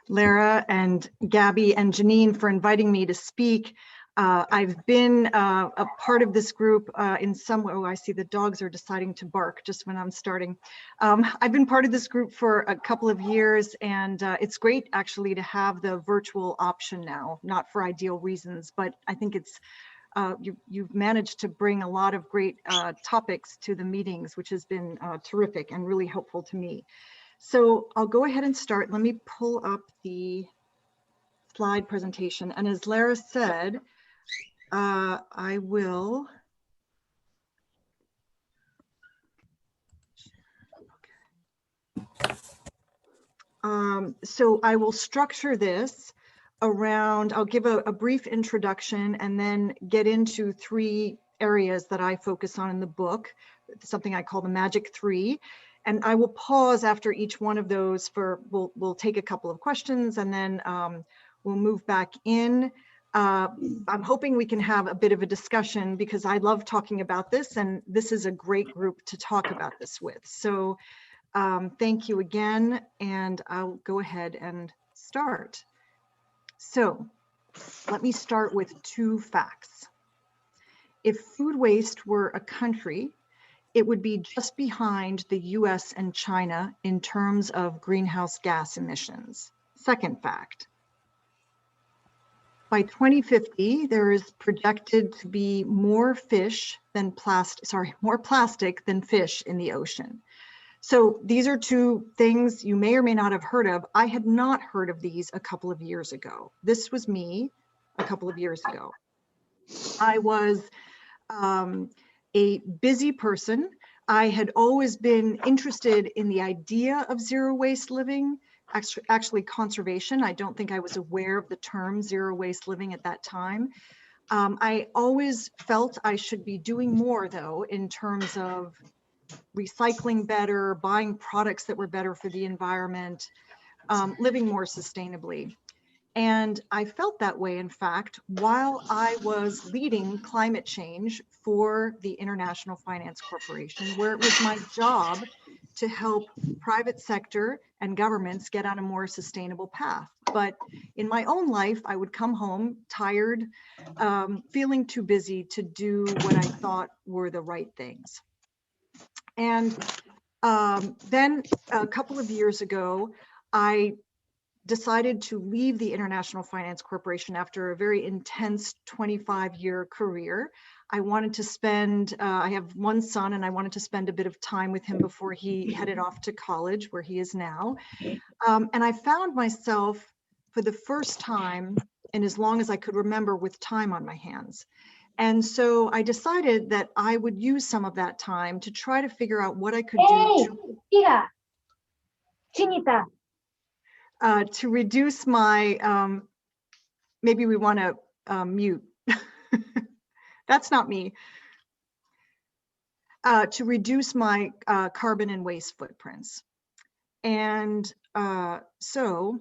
Lara and Gabby and Janine for inviting me to speak. I've been a part of this group in some way. Oh, I see the dogs are deciding to bark just when I'm starting. I've been part of this group for a couple of years, and it's great actually to have the virtual option now, not for ideal reasons, but I think it's you've managed to bring a lot of great topics to the meetings, which has been terrific and really helpful to me. So I'll go ahead and start. Let me pull up the slide presentation. And as Lara said, I will. So I will structure this around, I'll give a brief introduction and then get into three areas that I focus on in the book, something I call the Magic Three. And I will pause after each one of those for, we'll take a couple of questions and then we'll move back in. I'm hoping we can have a bit of a discussion because I love talking about this and this is a great group to talk about this with. So thank you again, and I'll go ahead and start. So let me start with two facts. If food waste were a country, it would be just behind the US and China in terms of greenhouse gas emissions. Second fact, by 2050, there is projected to be more plastic than fish in the ocean. So these are two things you may or may not have heard of. I had not heard of these a couple of years ago. This was me a couple of years ago. I was a busy person. I had always been interested in the idea of zero waste living, actually conservation. I don't think I was aware of the term zero waste living at that time. I always felt I should be doing more though, in terms of recycling better, buying products that were better for the environment, living more sustainably. And I felt that way, in fact, while I was leading climate change for the International Finance Corporation, where it was my job to help private sector and governments get on a more sustainable path. But in my own life, I would come home tired, feeling too busy to do what I thought were the right things. And then a couple of years ago, I decided to leave the International Finance Corporation after a very intense 25-year career. I wanted to spend, I have one son, and I wanted to spend a bit of time with him before he headed off to college, where he is now. And I found myself for the first time in as long as I could remember with time on my hands. And so I decided that I would use some of that time to try to figure out what I could do to reduce my, maybe we want to mute. That's not me. To reduce my carbon and waste footprints. And so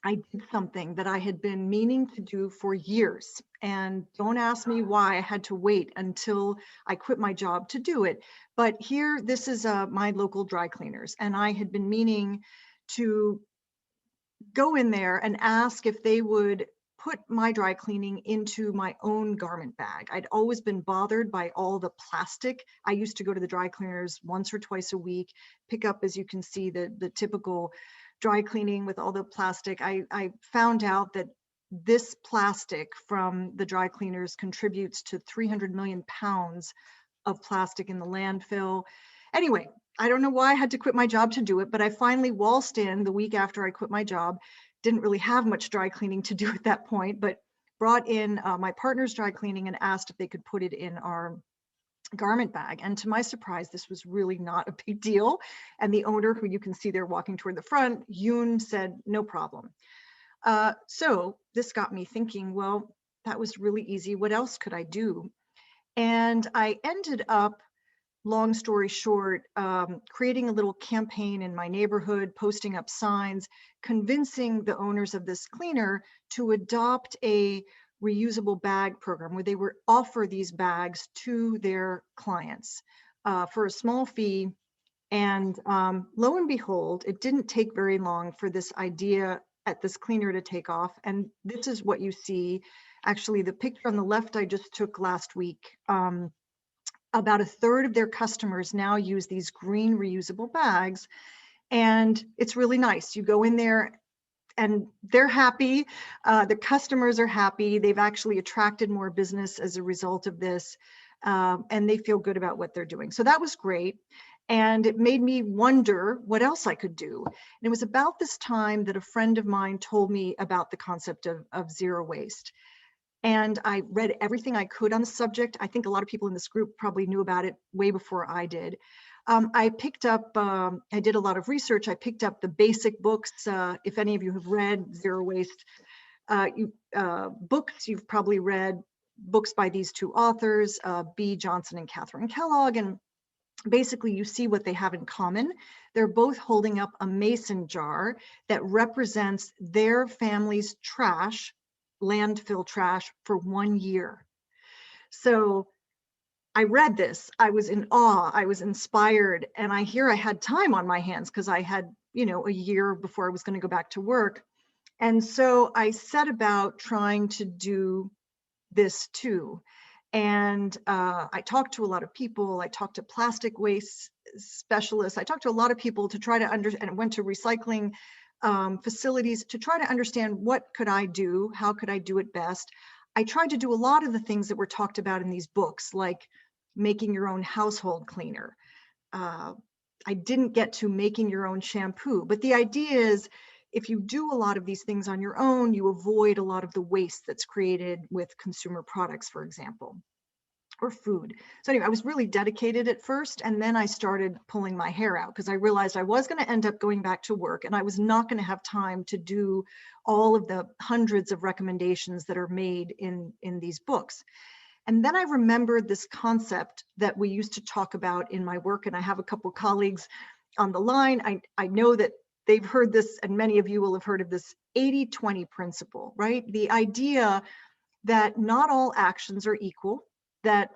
I did something that I had been meaning to do for years. And don't ask me why I had to wait until I quit my job to do it. But here, this is my local dry cleaners. And I had been meaning to go in there and ask if they would put my dry cleaning into my own garment bag. I'd always been bothered by all the plastic. I used to go to the dry cleaners once or twice a week, pick up, as you can see, the typical dry cleaning with all the plastic. I found out that this plastic from the dry cleaners contributes to 300 million pounds of plastic in the landfill. Anyway, I don't know why I had to quit my job to do it, but I finally waltzed in the week after I quit my job. Didn't really have much dry cleaning to do at that point, but brought in my partner's dry cleaning and asked if they could put it in our garment bag. And to my surprise, this was really not a big deal. And the owner, who you can see there walking toward the front, Yoon, said, no problem. So this got me thinking, well, that was really easy. What else could I do? And I ended up, long story short, creating a little campaign in my neighborhood, posting up signs, convincing the owners of this cleaner to adopt a reusable bag program where they would offer these bags to their clients for a small fee. And lo and behold, it didn't take very long for this idea at this cleaner to take off. And this is what you see. Actually, the picture on the left I just took last week. About a third of their customers now use these green reusable bags. And it's really nice. You go in there and they're happy. The customers are happy. They've actually attracted more business as a result of this. And they feel good about what they're doing. So that was great. And it made me wonder what else I could do. And it was about this time that a friend of mine told me about the concept of zero waste. And I read everything I could on the subject. I think a lot of people in this group probably knew about it way before I did. I picked up, I did a lot of research. I picked up the basic books. If any of you have read Zero Waste books, you've probably read books by these two authors, B. Johnson and Catherine Kellogg. And basically you see what they have in common. They're both holding up a mason jar that represents their family's trash, landfill trash, for 1 year. So I read this, I was in awe, I was inspired, and I had time on my hands because I had, a year before I was going to go back to work. And so I set about trying to do this too. And I talked to a lot of people. I talked to plastic waste specialists. I talked to a lot of people to try to understand, and went to recycling facilities to try to understand what could I do, how could I do it best. I tried to do a lot of the things that were talked about in these books, like making your own household cleaner. I didn't get to making your own shampoo, but the idea is if you do a lot of these things on your own, you avoid a lot of the waste that's created with consumer products, for example, or food. So anyway, I was really dedicated at first, and then I started pulling my hair out because I realized I was going to end up going back to work and I was not going to have time to do all of the hundreds of recommendations that are made in these books. And then I remembered this concept that we used to talk about in my work, and I have a couple of colleagues on the line. I know that they've heard this, and many of you will have heard of this 80-20 principle, right? The idea that not all actions are equal, that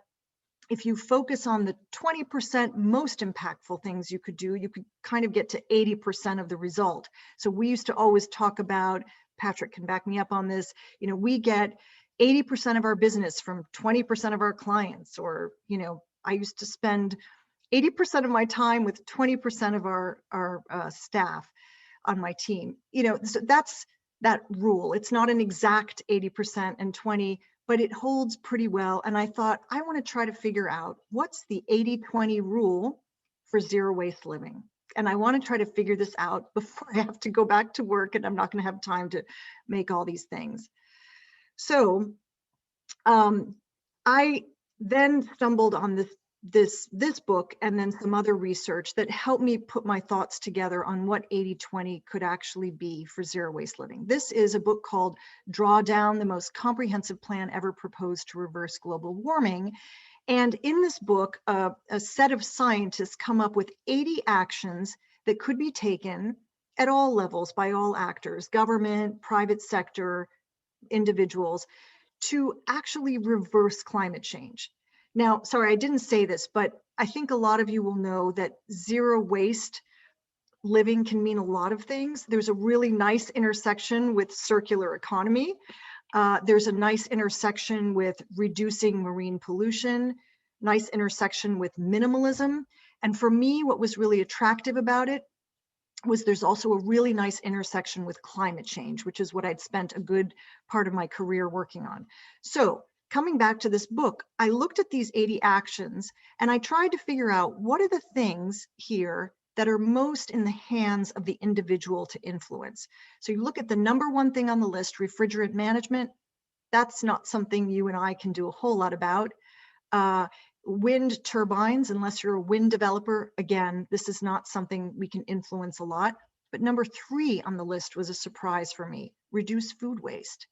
if you focus on the 20% most impactful things you could do, you could kind of get to 80% of the result. So we used to always talk about, Patrick can back me up on this, we get 80% of our business from 20% of our clients, or, I used to spend 80% of my time with 20% of our staff on my team. So that's that rule. It's not an exact 80% and 20, but it holds pretty well. And I thought, I want to try to figure out what's the 80-20 rule for zero waste living. And I want to try to figure this out before I have to go back to work and I'm not going to have time to make all these things. So I then stumbled on this book and then some other research that helped me put my thoughts together on what 80-20 could actually be for zero waste living. This is a book called Drawdown, the most comprehensive plan ever proposed to reverse global warming. And in this book, a set of scientists come up with 80 actions that could be taken at all levels by all actors, government, private sector, individuals, to actually reverse climate change. Now, sorry, I didn't say this, but I think a lot of you will know that zero waste living can mean a lot of things. There's a really nice intersection with circular economy. There's a nice intersection with reducing marine pollution, nice intersection with minimalism. And for me, what was really attractive about it was there's also a really nice intersection with climate change, which is what I'd spent a good part of my career working on. So coming back to this book, I looked at these 80 actions and I tried to figure out what are the things here that are most in the hands of the individual to influence. So you look at the number one thing on the list, refrigerant management. That's not something you and I can do a whole lot about. Wind turbines, unless you're a wind developer, again, this is not something we can influence a lot. But number 3 on the list was a surprise for me, reduce food waste.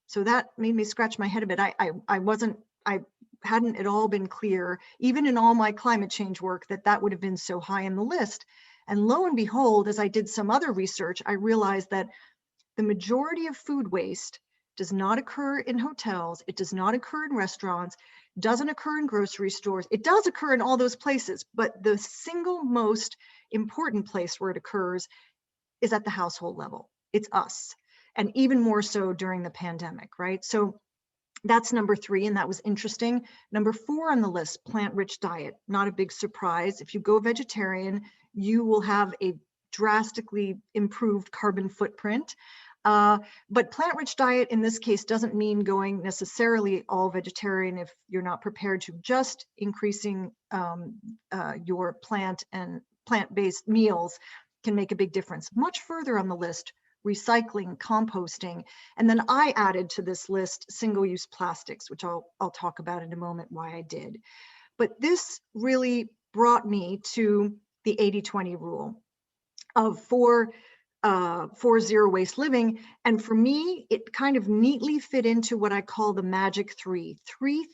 So that made me scratch my head a bit. I hadn't at all been clear, even in all my climate change work, that would have been so high in the list. And lo and behold, as I did some other research, I realized that the majority of food waste does not occur in hotels. It does not occur in restaurants, doesn't occur in grocery stores. It does occur in all those places, but the single most important place where it occurs is at the household level. it's us. And even more so during the pandemic, right? So that's number 3, and that was interesting. Number 4 on the list, plant-rich diet. Not a big surprise. If you go vegetarian, you will have a drastically improved carbon footprint. But plant-rich diet in this case doesn't mean going necessarily all vegetarian if you're not prepared to. Just increasing your plant-based meals can make a big difference. Much further on the list, recycling, composting, and then I added to this list single-use plastics, which I'll talk about in a moment why I did. But this really brought me to the 80-20 rule of for zero waste living. And for me, it kind of neatly fit into what I call the magic 3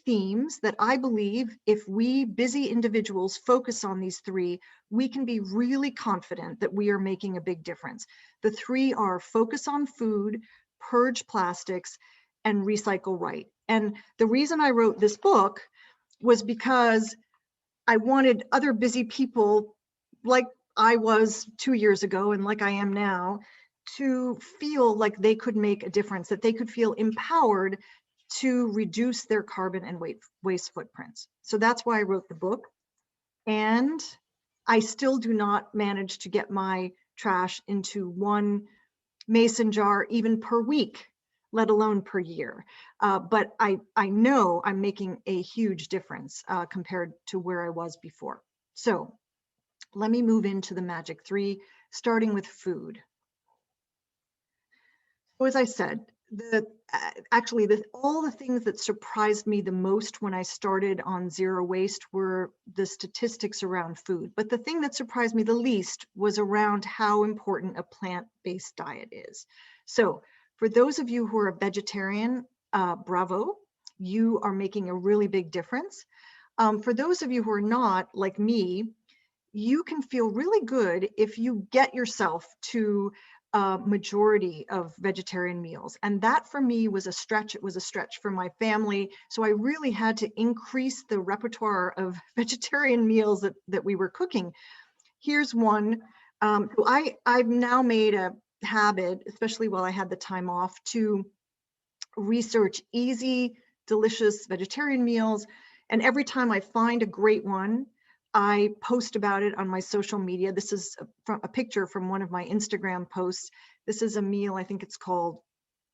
themes that I believe if we busy individuals focus on these 3, we can be really confident that we are making a big difference. The 3 are focus on food, purge plastics, and recycle right. And the reason I wrote this book was because I wanted other busy people like I was 2 years ago and like I am now to feel like they could make a difference, that they could feel empowered to reduce their carbon and waste footprints. So that's why I wrote the book. And I still do not manage to get my trash into one mason jar even per week, let alone per year. But I know I'm making a huge difference compared to where I was before. So let me move into the magic 3, starting with food. So as I said, all the things that surprised me the most when I started on zero waste were the statistics around food. But the thing that surprised me the least was around how important a plant-based diet is. So for those of you who are vegetarian, bravo, you are making a really big difference. For those of you who are not, like me, you can feel really good if you get yourself to a majority of vegetarian meals. And that for me was a stretch. It was a stretch for my family. So I really had to increase the repertoire of vegetarian meals that we were cooking. Here's one. I've now made a habit, especially while I had the time off, to research easy, delicious vegetarian meals. And every time I find a great one, I post about it on my social media. This is a picture from one of my Instagram posts. This is a meal, I think it's called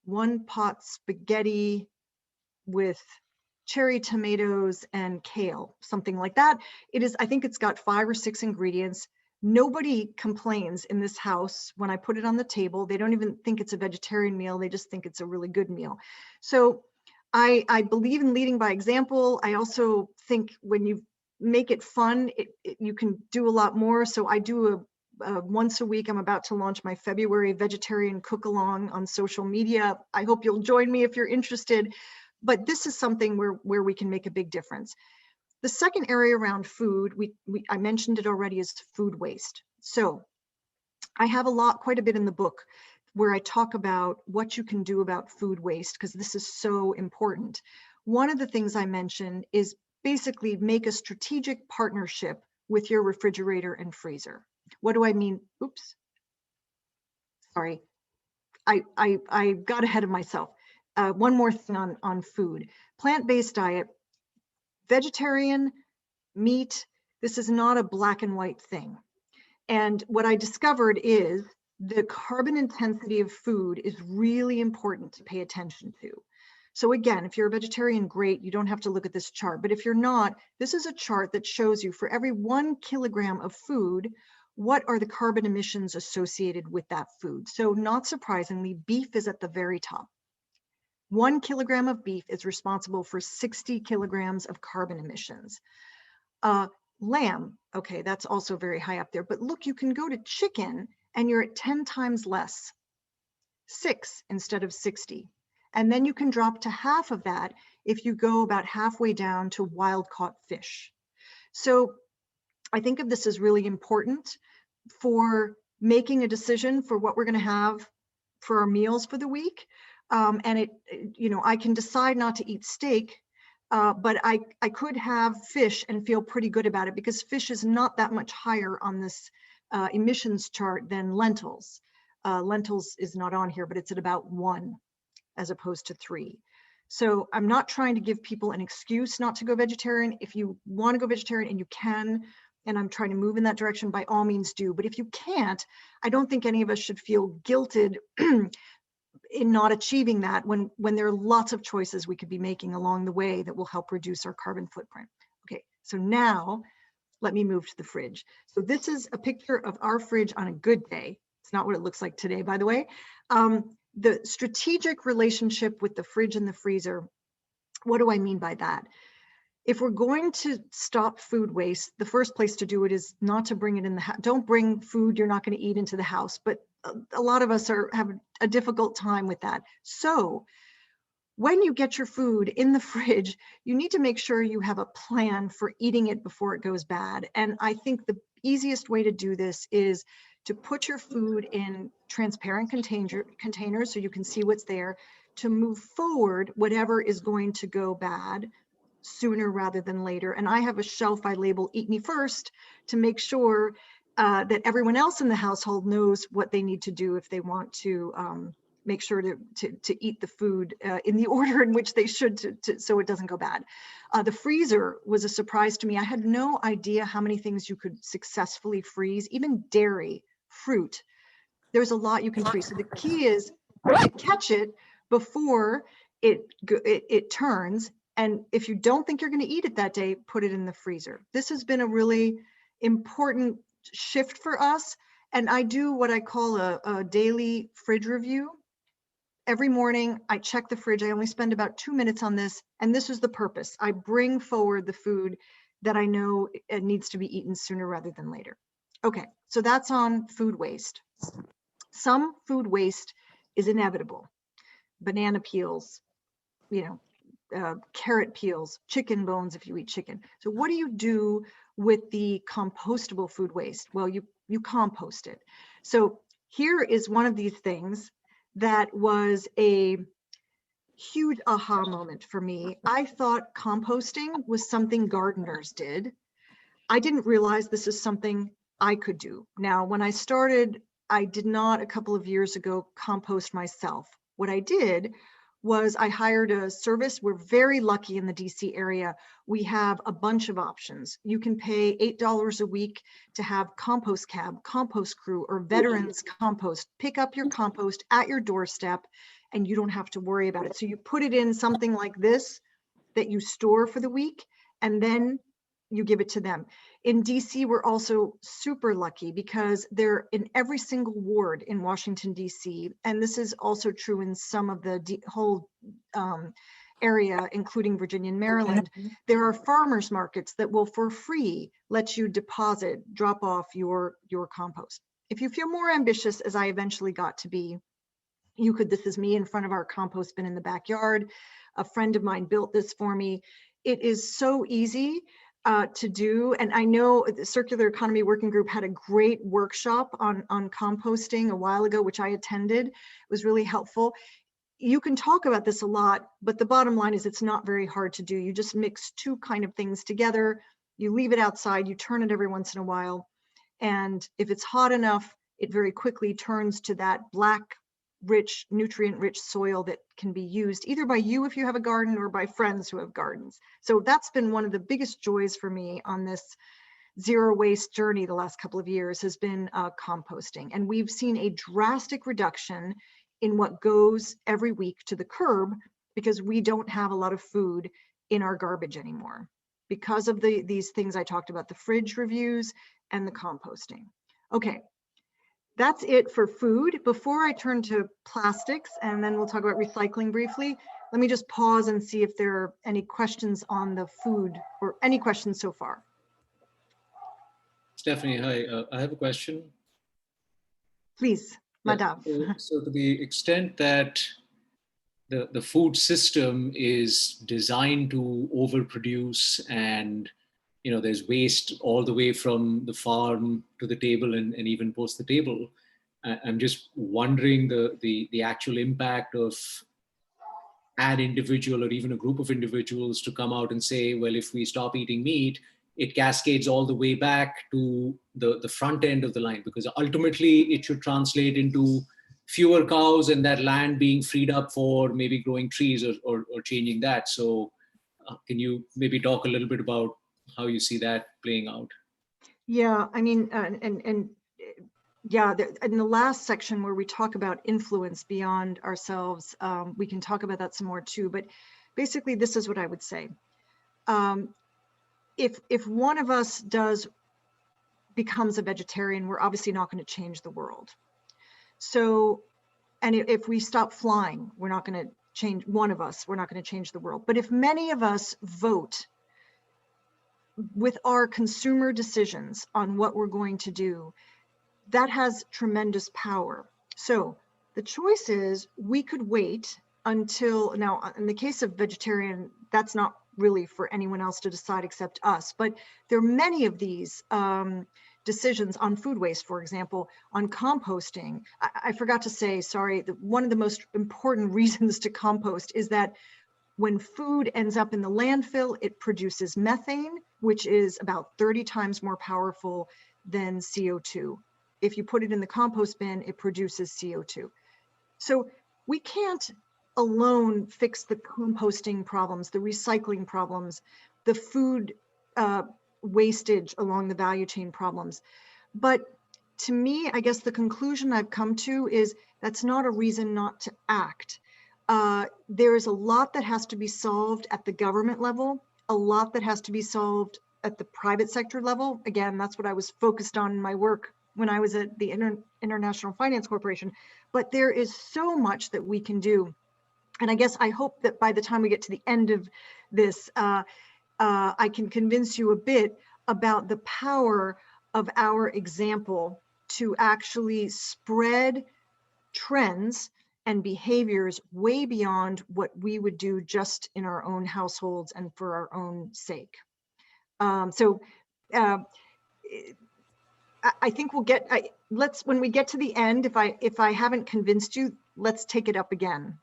one pot spaghetti with cherry tomatoes and kale, something like that. It is, I think it's got 5 or 6 ingredients. Nobody complains in this house when I put it on the table. They don't even think it's a vegetarian meal. They just think it's a really good meal. So I believe in leading by example. I also think when you make it fun, you can do a lot more. So I do a once a week. I'm about to launch my February vegetarian cook along on social media. I hope you'll join me if you're interested. But this is something where we can make a big difference. The second area around food, I mentioned it already, is food waste. So I have quite a bit in the book where I talk about what you can do about food waste, because this is so important. One of the things I mentioned is basically make a strategic partnership with your refrigerator and freezer. What do I mean? Oops, sorry. I got ahead of myself. One more thing on food. Plant-based diet, vegetarian, meat, this is not a black and white thing. And what I discovered is the carbon intensity of food is really important to pay attention to. So again, if you're a vegetarian, great, you don't have to look at this chart. But if you're not, this is a chart that shows you for every 1 kilogram of food, what are the carbon emissions associated with that food? So not surprisingly, beef is at the very top. 1 kilogram of beef is responsible for 60 kilograms of carbon emissions. Lamb, okay, that's also very high up there. But look, you can go to chicken and you're at 10 times less, 6 instead of 60. And then you can drop to half of that if you go about halfway down to wild caught fish. So I think of this as really important for making a decision for what we're going to have for our meals for the week. And I can decide not to eat steak, but I could have fish and feel pretty good about it, because fish is not that much higher on this emissions chart than lentils. Lentils is not on here, but it's at about 1 as opposed to 3. So I'm not trying to give people an excuse not to go vegetarian. If you want to go vegetarian and you can, and I'm trying to move in that direction, by all means do. But if you can't, I don't think any of us should feel guilted in not achieving that when there are lots of choices we could be making along the way that will help reduce our carbon footprint. Okay, so now let me move to the fridge. So this is a picture of our fridge on a good day. It's not what it looks like today, by the way. The strategic relationship with the fridge and the freezer, what do I mean by that? If we're going to stop food waste, the first place to do it is not to bring it in the house. Don't bring food you're not going to eat into the house, but a lot of us have a difficult time with that. So when you get your food in the fridge, you need to make sure you have a plan for eating it before it goes bad. And I think the easiest way to do this is to put your food in transparent containers so you can see what's there, to move forward whatever is going to go bad sooner rather than later. And I have a shelf I label "Eat Me First" to make sure that everyone else in the household knows what they need to do if they want to make sure to eat the food in the order in which they should so it doesn't go bad. The freezer was a surprise to me. I had no idea how many things you could successfully freeze, even dairy, fruit. There's a lot you can freeze. So the key is to catch it before it turns. And if you don't think you're going to eat it that day, put it in the freezer. This has been a really important shift for us. And I do what I call a daily fridge review. Every morning, I check the fridge. I only spend about 2 minutes on this. And this is the purpose. I bring forward the food that I know it needs to be eaten sooner rather than later. Okay, so that's on food waste. Some food waste is inevitable. Banana peels, carrot peels, chicken bones if you eat chicken. So what do you do with the compostable food waste? Well, you compost it. So here is one of these things that was a huge aha moment for me. I thought composting was something gardeners did. I didn't realize this is something I could do. Now, when I started, I did not a couple of years ago compost myself. What I did was I hired a service. We're very lucky in the DC area. We have a bunch of options. You can pay $8 a week to have compost cab, compost crew, or veterans compost. Pick up your compost at your doorstep and you don't have to worry about it. So you put it in something like this that you store for the week, and then you give it to them. In DC, we're also super lucky because they're in every single ward in Washington, DC. And this is also true in some of the whole area, including Virginia and Maryland. There are farmers markets that will for free let you deposit, drop off your compost. If you feel more ambitious, as I eventually got to be, you could, this is me in front of our compost bin in the backyard. A friend of mine built this for me. It is so easy to do. And I know the Circular Economy Working Group had a great workshop on composting a while ago, which I attended. It was really helpful. You can talk about this a lot, but the bottom line is it's not very hard to do. You just mix two kind of things together. You leave it outside, you turn it every once in a while. And if it's hot enough, it very quickly turns to that black, rich, nutrient-rich soil that can be used either by you if you have a garden or by friends who have gardens. So that's been one of the biggest joys for me on this zero waste journey the last couple of years has been composting. And we've seen a drastic reduction in what goes every week to the curb because we don't have a lot of food in our garbage anymore because of these things I talked about, the fridge reviews and the composting. Okay. That's it for food. Before I turn to plastics, and then we'll talk about recycling briefly, let me just pause and see if there are any questions on the food or any questions so far. Stephanie, hi. I have a question. Please, Madhav. So to the extent that the food system is designed to overproduce and there's waste all the way from the farm to the table and even post the table. I'm just wondering the actual impact of an individual or even a group of individuals to come out and say, well, if we stop eating meat, it cascades all the way back to the front end of the line, because ultimately it should translate into fewer cows and that land being freed up for maybe growing trees or changing that. So can you maybe talk a little bit about how you see that playing out? Yeah, I mean, yeah, in the last section where we talk about influence beyond ourselves, we can talk about that some more too. But basically, this is what I would say. If one of us becomes a vegetarian, we're obviously not going to change the world. So, and if we stop flying, we're not going to change, one of us, we're not going to change the world. But if many of us vote with our consumer decisions on what we're going to do, that has tremendous power. So the choice is, we could wait until, now in the case of vegetarian, that's not really for anyone else to decide except us, but there are many of these decisions on food waste, for example, on composting. I forgot to say, sorry, one of the most important reasons to compost is that when food ends up in the landfill, it produces methane, which is about 30 times more powerful than CO2. If you put it in the compost bin, it produces CO2. So we can't alone fix the composting problems, the recycling problems, the food wastage along the value chain problems. But to me, I guess the conclusion I've come to is that's not a reason not to act. There is a lot that has to be solved at the government level, a lot that has to be solved at the private sector level. Again, that's what I was focused on in my work when I was at the International Finance Corporation. But there is so much that we can do. And I guess I hope that by the time we get to the end of this, I can convince you a bit about the power of our example to actually spread trends and behaviors way beyond what we would do just in our own households and for our own sake. I think we'll get, when we get to the end, if I haven't convinced you, let's take it up again.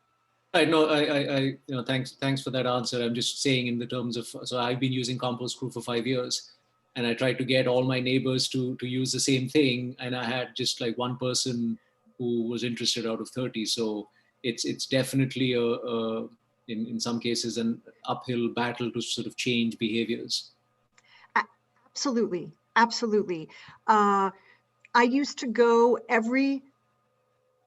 I know, thanks for that answer. I'm just saying in the terms of, so I've been using Compost Crew for 5 years, and I tried to get all my neighbors to use the same thing, and I had just like one person who was interested out of 30. So it's definitely in some cases an uphill battle to sort of change behaviors. Absolutely, absolutely. I used to go every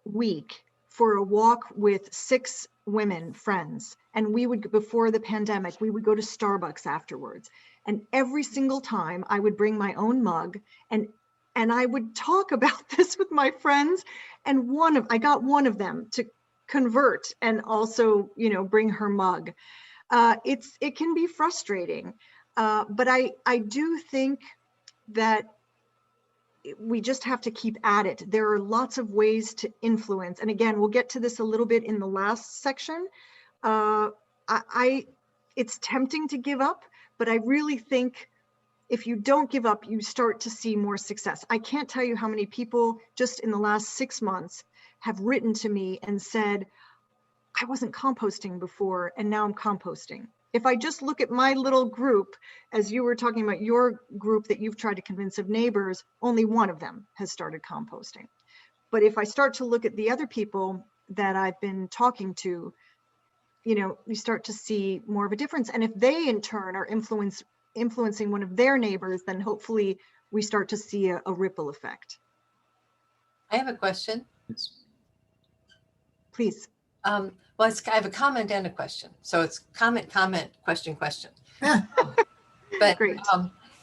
week for a walk with 6 women friends, and we would, before the pandemic, we would go to Starbucks afterwards, and every single time I would bring my own mug, and I would talk about this with my friends, and I got one of them to convert and also, bring her mug. It can be frustrating, but I do think that we just have to keep at it. There are lots of ways to influence. And again, we'll get to this a little bit in the last section. It's tempting to give up, but I really think if you don't give up, you start to see more success. I can't tell you how many people just in the last 6 months have written to me and said, I wasn't composting before, and now I'm composting. If I just look at my little group, as you were talking about your group that you've tried to convince of neighbors, only one of them has started composting. But if I start to look at the other people that I've been talking to, you start to see more of a difference. And if they in turn are influencing one of their neighbors, then hopefully we start to see a ripple effect. I have a question. Yes. Please. Well, I have a comment and a question. So it's comment, question. But Great.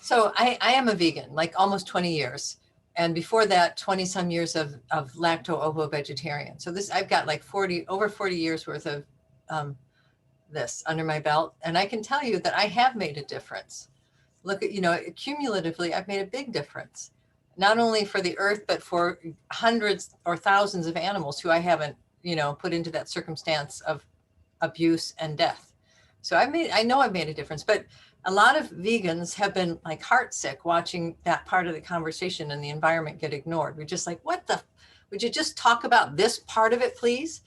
So I am a vegan, like almost 20 years. And before that, 20 some years of lacto-ovo vegetarian. So I've got like over 40 years worth of this under my belt. And I can tell you that I have made a difference. Look at, cumulatively, I've made a big difference, not only for the earth, but for hundreds or thousands of animals who I haven't, put into that circumstance of abuse and death. So I know I've made a difference, but a lot of vegans have been like heartsick watching that part of the conversation and the environment get ignored. We're just like, would you just talk about this part of it, please?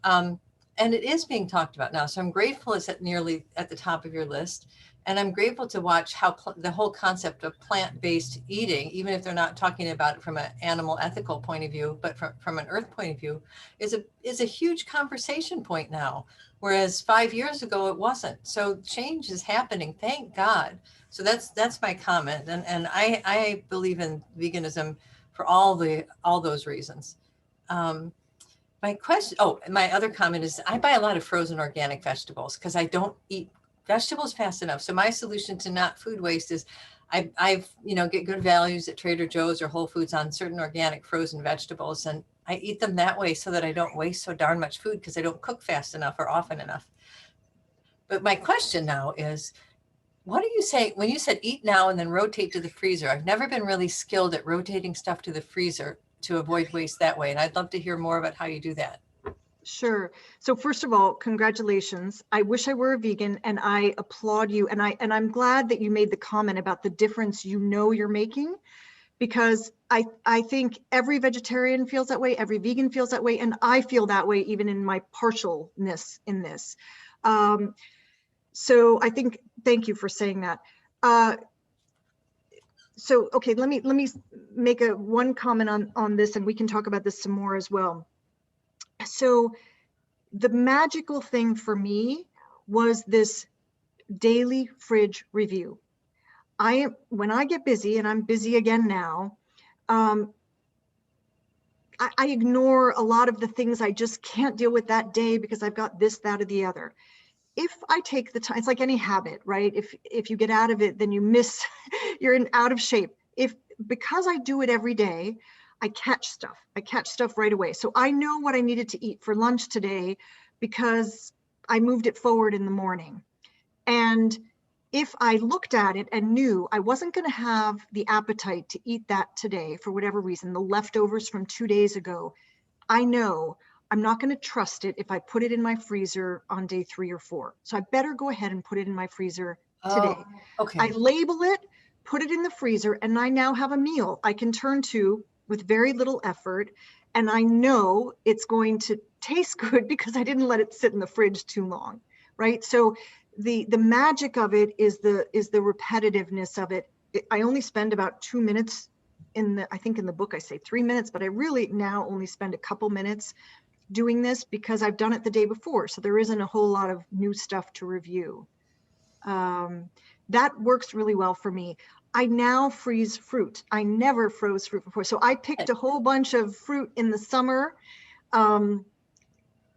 And it is being talked about now. So I'm grateful it's nearly at the top of your list. And I'm grateful to watch how the whole concept of plant-based eating, even if they're not talking about it from an animal ethical point of view, but from an earth point of view, is a huge conversation point now. Whereas 5 years ago, it wasn't. So change is happening, thank God. So that's my comment. And I believe in veganism for all those reasons. My other comment is I buy a lot of frozen organic vegetables because I don't eat vegetables fast enough. So my solution to not food waste is I've get good values at Trader Joe's or Whole Foods on certain organic frozen vegetables. And I eat them that way so that I don't waste so darn much food because I don't cook fast enough or often enough. But my question now is, what do you say when you said eat now and then rotate to the freezer? I've never been really skilled at rotating stuff to the freezer to avoid waste that way. And I'd love to hear more about how you do that. Sure. So first of all, congratulations. I wish I were a vegan, and I applaud you. And I'm glad that you made the comment about the difference you're making, because I think every vegetarian feels that way, every vegan feels that way, and I feel that way even in my partialness in this. So I think, thank you for saying that. So, okay, let me make one comment on this, and we can talk about this some more as well. So the magical thing for me was this daily fridge review. When I get busy, and I'm busy again now, I ignore a lot of the things I just can't deal with that day because I've got this, that, or the other. If I take the time, it's like any habit, right? If you get out of it, then you miss, you're out of shape. Because I do it every day, I catch stuff right away. So I know what I needed to eat for lunch today because I moved it forward in the morning. And if I looked at it and knew I wasn't going to have the appetite to eat that today for whatever reason, the leftovers from 2 days ago, I know I'm not going to trust it if I put it in my freezer on day 3 or 4. So I better go ahead and put it in my freezer today. Okay. I label it, put it in the freezer, and I now have a meal I can turn to with very little effort. And I know it's going to taste good because I didn't let it sit in the fridge too long, right? So the magic of it is the repetitiveness of it. I only spend about 2 minutes I think in the book I say 3 minutes, but I really now only spend a couple minutes doing this because I've done it the day before. So there isn't a whole lot of new stuff to review. That works really well for me. I now freeze fruit. I never froze fruit before. So I picked a whole bunch of fruit in the summer. And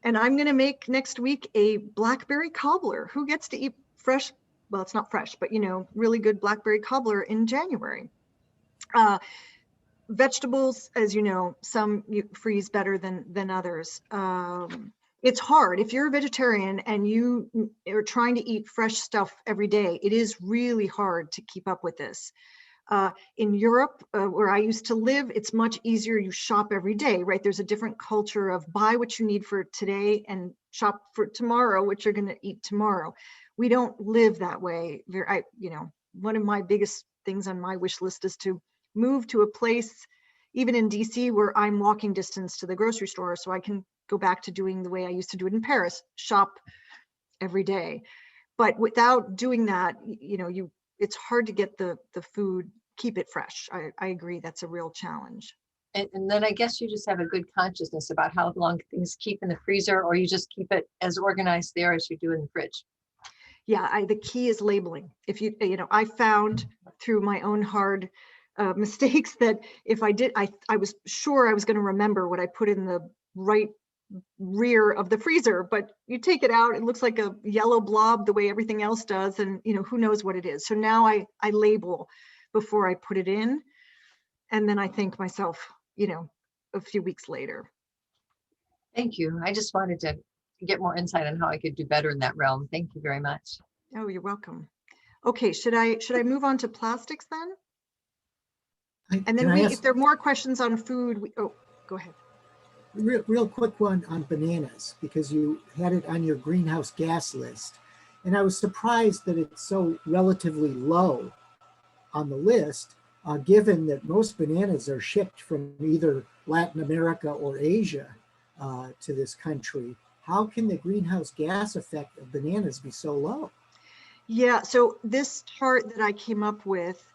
I'm going to make next week a blackberry cobbler. Who gets to eat fresh? Well, it's not fresh, but really good blackberry cobbler in January. Vegetables, as you know, some you freeze better than others. It's hard. If you're a vegetarian and you are trying to eat fresh stuff every day, it is really hard to keep up with this. In Europe, where I used to live, it's much easier. You shop every day, right? There's a different culture of buy what you need for today and shop for tomorrow, what you're going to eat tomorrow. We don't live that way. One of my biggest things on my wish list is to move to a place, even in DC, where I'm walking distance to the grocery store, so I can go back to doing the way I used to do it in Paris, shop every day. But without doing that, it's hard to get the food, keep it fresh. I agree, that's a real challenge. And then I guess you just have a good consciousness about how long things keep in the freezer, or you just keep it as organized there as you do in the fridge. Yeah, the key is labeling. If I found through my own hard mistakes that if I did, I was sure I was going to remember what I put in the right rear of the freezer, but you take it out, it looks like a yellow blob the way everything else does, and who knows what it is. So now I label before I put it in, and then I thank myself a few weeks later. Thank you. I just wanted to get more insight on how I could do better in that realm. Thank you very much. Oh, you're welcome. Okay, should I move on to plastics then? And then if there are more questions on food, go ahead. Real quick one on bananas, because you had it on your greenhouse gas list. And I was surprised that it's so relatively low on the list, given that most bananas are shipped from either Latin America or Asia to this country. How can the greenhouse gas effect of bananas be so low? Yeah, so this chart that I came up with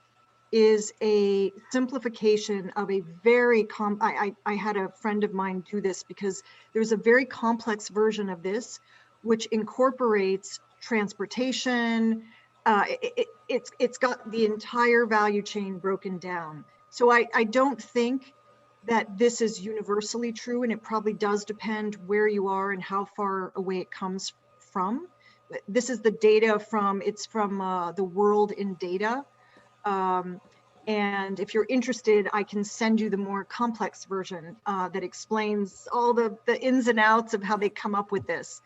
is a simplification of a very I had a friend of mine do this because there's a very complex version of this which incorporates transportation. It's got the entire value chain broken down. So I don't think that this is universally true, and it probably does depend where you are and how far away it comes from. This is the data from, it's from the World in Data. And if you're interested, I can send you the more complex version that explains all the ins and outs of how they come up with this.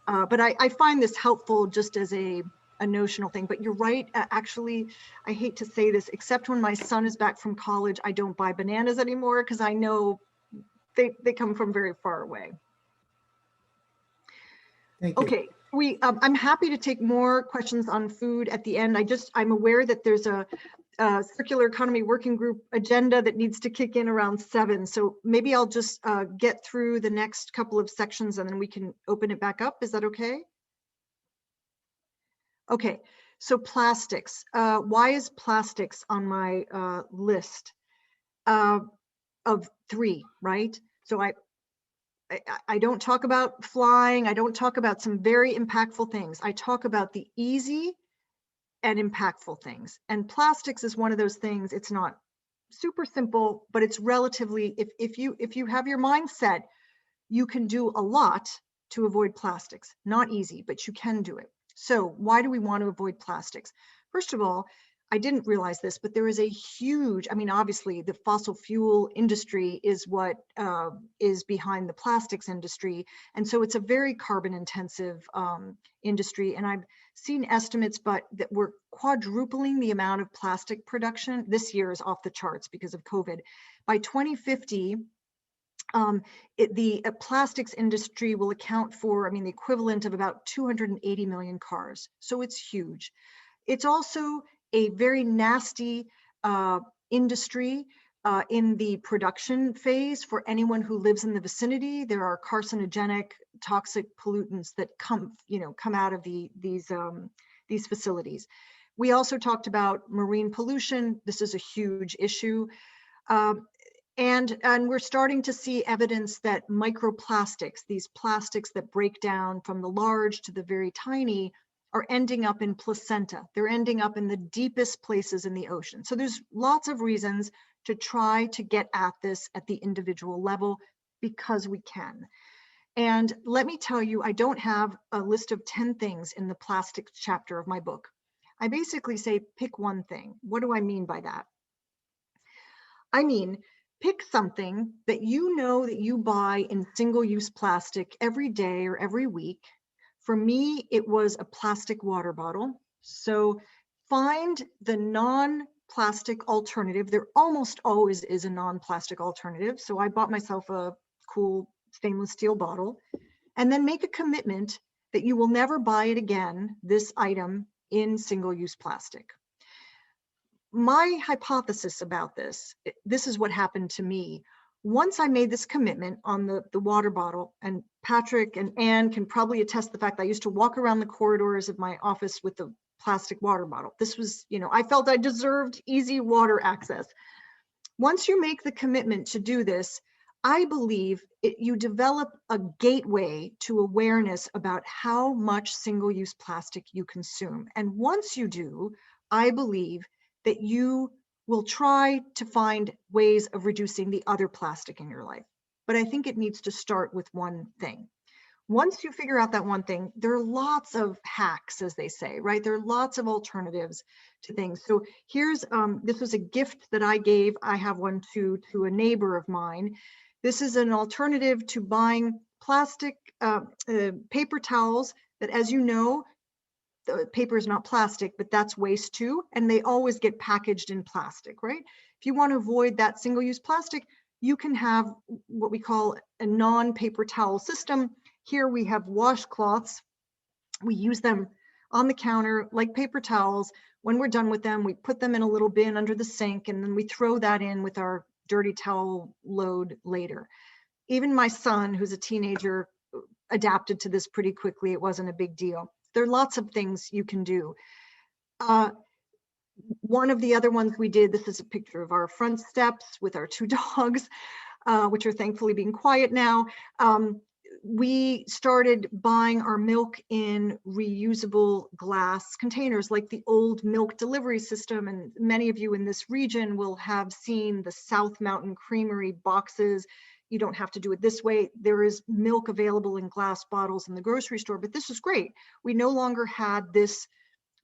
But I find this helpful just as a notional thing. But you're right, actually, I hate to say this, except when my son is back from college, I don't buy bananas anymore because I know they come from very far away. Thank you. Okay, I'm happy to take more questions on food at the end. I'm aware that there's a circular economy working group agenda that needs to kick in around 7. So maybe I'll just get through the next couple of sections and then we can open it back up. Is that okay? Okay, so plastics. Why is plastics on my list of 3, right? So I don't talk about flying. I don't talk about some very impactful things. I talk about the easy and impactful things. And plastics is one of those things. It's not super simple, but it's relatively, if you have your mind set, you can do a lot to avoid plastics. Not easy, but you can do it. So why do we want to avoid plastics? First of all, I didn't realize this, but there is a huge, I mean, obviously the fossil fuel industry is what is behind the plastics industry. And so it's a very carbon intensive industry. And I've seen estimates, but that we're quadrupling the amount of plastic production. This year is off the charts because of COVID. By 2050, the plastics industry will account for, I mean, the equivalent of about 280 million cars. So it's huge. It's also a very nasty industry in the production phase for anyone who lives in the vicinity. There are carcinogenic, toxic pollutants that come out of these facilities. We also talked about marine pollution. This is a huge issue. And we're starting to see evidence that microplastics, these plastics that break down from the large to the very tiny, are ending up in placenta. They're ending up in the deepest places in the ocean. So there's lots of reasons to try to get at this at the individual level because we can. And let me tell you, I don't have a list of 10 things in the plastics chapter of my book. I basically say, pick one thing. What do I mean by that? I mean, pick something that you know that you buy in single-use plastic every day or every week. For me, it was a plastic water bottle. So find the non-plastic alternative. There almost always is a non-plastic alternative. So I bought myself a cool stainless steel bottle, and then make a commitment that you will never buy it again, this item, in single-use plastic. My hypothesis about this is what happened to me. Once I made this commitment on the water bottle, and Patrick and Anne can probably attest the fact that I used to walk around the corridors of my office with the plastic water bottle. This was, I felt I deserved easy water access. Once you make the commitment to do this, I believe you develop a gateway to awareness about how much single-use plastic you consume. And once you do, I believe that you will try to find ways of reducing the other plastic in your life. But I think it needs to start with one thing. Once you figure out that one thing, there are lots of hacks, as they say, right? There are lots of alternatives to things. So here's, this was a gift that I gave. I have one to a neighbor of mine. This is an alternative to buying plastic paper towels that, as you know, the paper is not plastic, but that's waste too. And they always get packaged in plastic, right? If you want to avoid that single-use plastic, you can have what we call a non-paper towel system. Here we have washcloths. We use them on the counter like paper towels. When we're done with them, we put them in a little bin under the sink, and then we throw that in with our dirty towel load later. Even my son, who's a teenager, adapted to this pretty quickly. It wasn't a big deal. There are lots of things you can do. One of the other ones we did, this is a picture of our front steps with our 2 dogs, which are thankfully being quiet now. We started buying our milk in reusable glass containers, like the old milk delivery system. And many of you in this region will have seen the South Mountain Creamery boxes. You don't have to do it this way. There is milk available in glass bottles in the grocery store, but this is great. We no longer had this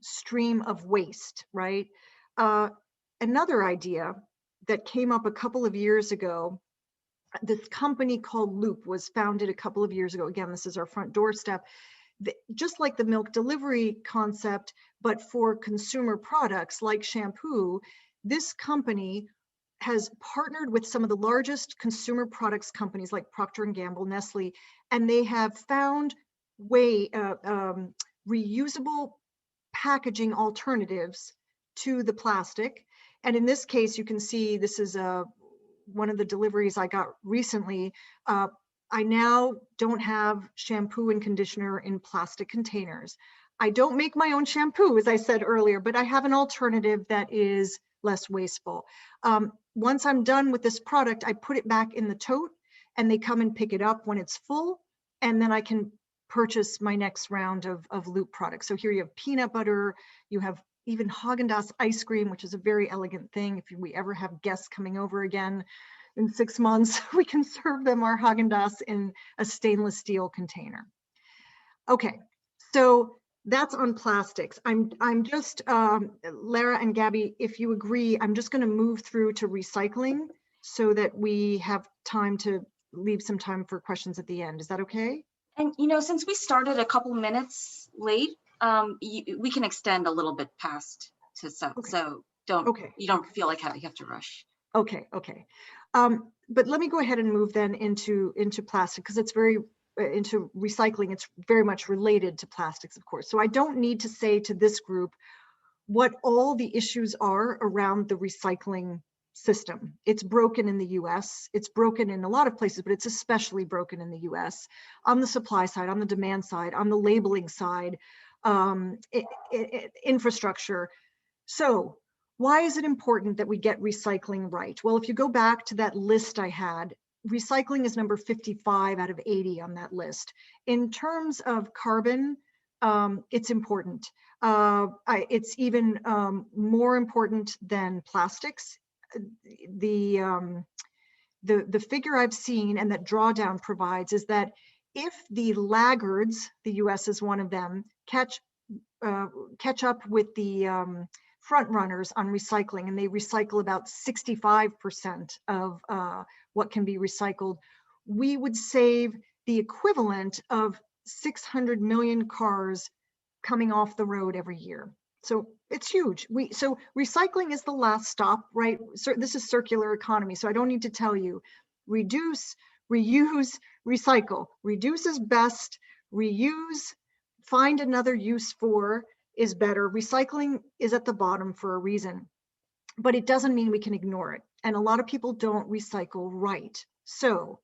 stream of waste, right? Another idea that came up a couple of years ago, this company called Loop was founded a couple of years ago. Again, this is our front doorstep. Just like the milk delivery concept, but for consumer products like shampoo, this company has partnered with some of the largest consumer products companies like Procter & Gamble, Nestle, and they have found reusable packaging alternatives to the plastic. And in this case, you can see this is one of the deliveries I got recently. I now don't have shampoo and conditioner in plastic containers. I don't make my own shampoo, as I said earlier, but I have an alternative that is less wasteful. Once I'm done with this product, I put it back in the tote and they come and pick it up when it's full, and then I can purchase my next round of Loop products. So here you have peanut butter, you have even Haagen-Dazs ice cream, which is a very elegant thing. If we ever have guests coming over again in 6 months, we can serve them our Haagen-Dazs in a stainless steel container. Okay, so that's on plastics. I'm just, Lara and Gabby, if you agree, I'm just gonna move through to recycling so that we have time to leave some time for questions at the end. Is that okay? And since we started a couple minutes late, we can extend a little bit past to so. Okay. So you don't feel like you have to rush. Okay. But let me go ahead and move then into plastic, because it's very into recycling. It's very much related to plastics, of course. So I don't need to say to this group what all the issues are around the recycling system. It's broken in the US. It's broken in a lot of places, but it's especially broken in the US on the supply side, on the demand side, on the labeling side, infrastructure. So why is it important that we get recycling right? Well, if you go back to that list I had, recycling is number 55 out of 80 on that list. In terms of carbon, it's important. It's even more important than plastics. The figure I've seen and that Drawdown provides is that if the laggards, the US is one of them, catch up with the front runners on recycling, and they recycle about 65% of what can be recycled, we would save the equivalent of 600 million cars coming off the road every year. So it's huge. So recycling is the last stop, right? So this is circular economy. So I don't need to tell you, reduce, reuse, recycle. Reduce is best, reuse, find another use for is better. Recycling is at the bottom for a reason, but it doesn't mean we can ignore it. And a lot of people don't recycle right. So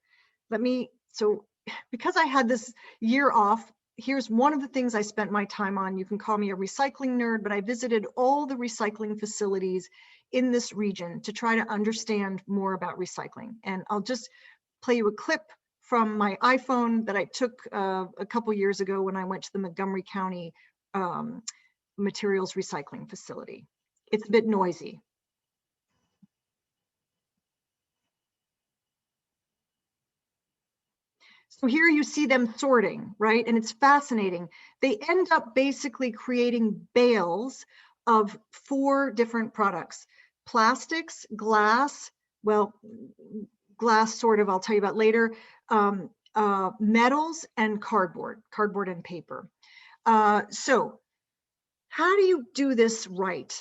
because I had this year off, here's one of the things I spent my time on. You can call me a recycling nerd, but I visited all the recycling facilities in this region to try to understand more about recycling. And I'll just play you a clip from my iPhone that I took a couple years ago when I went to the Montgomery County materials recycling facility. It's a bit noisy. So here you see them sorting, right? And it's fascinating. They end up basically creating bales of 4 different products: plastics, glass, well, glass sort of, I'll tell you about later, metals, and cardboard and paper. So how do you do this right?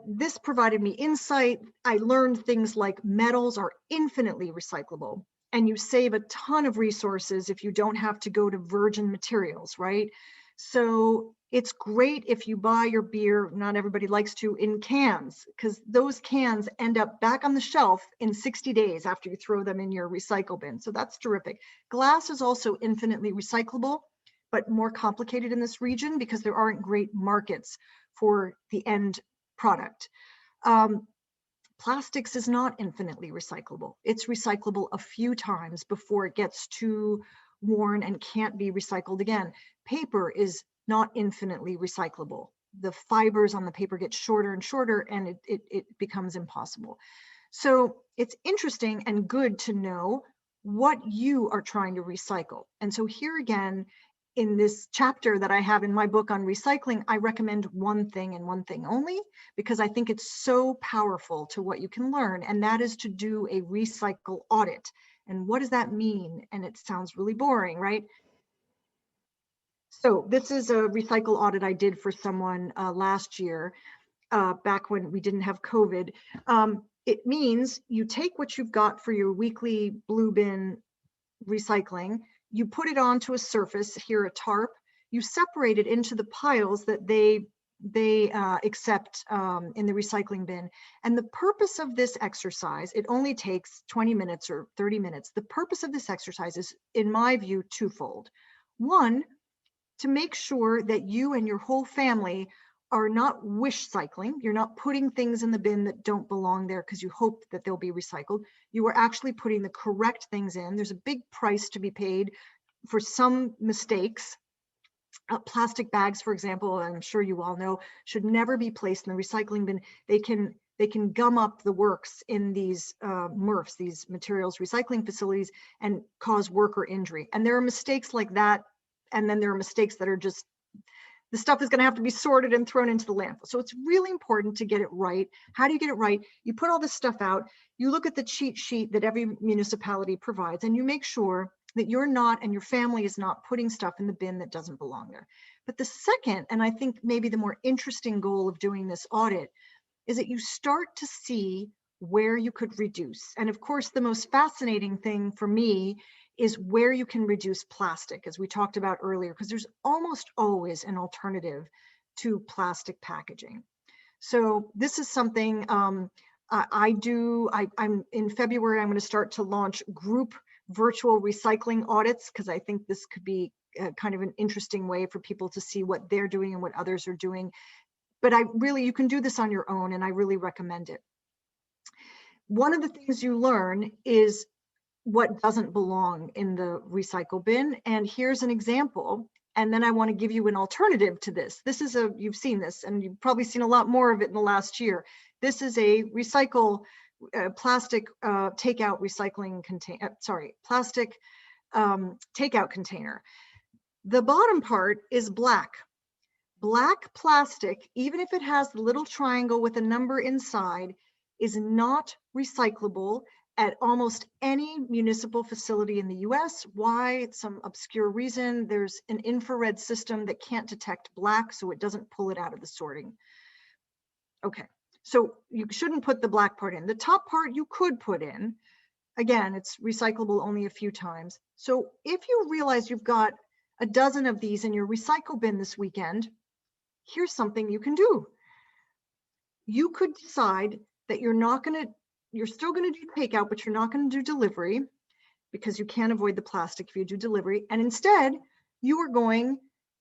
This provided me insight. I learned things like metals are infinitely recyclable, and you save a ton of resources if you don't have to go to virgin materials, right? So it's great if you buy your beer, not everybody likes to, in cans, because those cans end up back on the shelf in 60 days after you throw them in your recycle bin. So that's terrific. Glass is also infinitely recyclable. but more complicated in this region because there aren't great markets for the end product. Plastics is not infinitely recyclable. It's recyclable a few times before it gets too worn and can't be recycled again. Paper is not infinitely recyclable. The fibers on the paper get shorter and shorter, and it becomes impossible. So it's interesting and good to know what you are trying to recycle. And so here again, in this chapter that I have in my book on recycling, I recommend one thing and one thing only, because I think it's so powerful to what you can learn, and that is to do a recycle audit. And what does that mean? And it sounds really boring, right? So this is a recycle audit I did for someone last year, back when we didn't have COVID. It means you take what you've got for your weekly blue bin recycling, you put it onto a surface, here a tarp, you separate it into the piles that they accept in the recycling bin. And the purpose of this exercise, it only takes 20 minutes or 30 minutes. The purpose of this exercise is, in my view, twofold. One, to make sure that you and your whole family are not wish cycling. You're not putting things in the bin that don't belong there because you hope that they'll be recycled. You are actually putting the correct things in. There's a big price to be paid for some mistakes. Plastic bags, for example, I'm sure you all know, should never be placed in the recycling bin. They can gum up the works in these MRFs, these materials recycling facilities, and cause worker injury. And there are mistakes like that. And then there are mistakes that are just, the stuff is going to have to be sorted and thrown into the landfill. So it's really important to get it right. How do you get it right? You put all this stuff out, you look at the cheat sheet that every municipality provides, and you make sure that you're not, and your family is not, putting stuff in the bin that doesn't belong there. But the second, and I think maybe the more interesting goal of doing this audit, is that you start to see where you could reduce. And of course, the most fascinating thing for me is where you can reduce plastic, as we talked about earlier, because there's almost always an alternative to plastic packaging. So this is something I'm in February, I'm going to start to launch group virtual recycling audits, because I think this could be kind of an interesting way for people to see what they're doing and what others are doing. But you can do this on your own, and I really recommend it. One of the things you learn is what doesn't belong in the recycle bin. And here's an example. And then I want to give you an alternative to this. This is you've seen this, and you've probably seen a lot more of it in the last year. This is a plastic takeout recycling container, plastic takeout container. The bottom part is black. Black plastic, even if it has the little triangle with a number inside, is not recyclable at almost any municipal facility in the US. Why? It's some obscure reason. There's an infrared system that can't detect black, so it doesn't pull it out of the sorting. Okay, so you shouldn't put the black part in. The top part you could put in. Again, it's recyclable only a few times. So if you realize you've got a dozen of these in your recycle bin this weekend, here's something you can do. You could decide that you're still going to do takeout, but you're not going to do delivery, because you can't avoid the plastic if you do delivery. And instead, you are going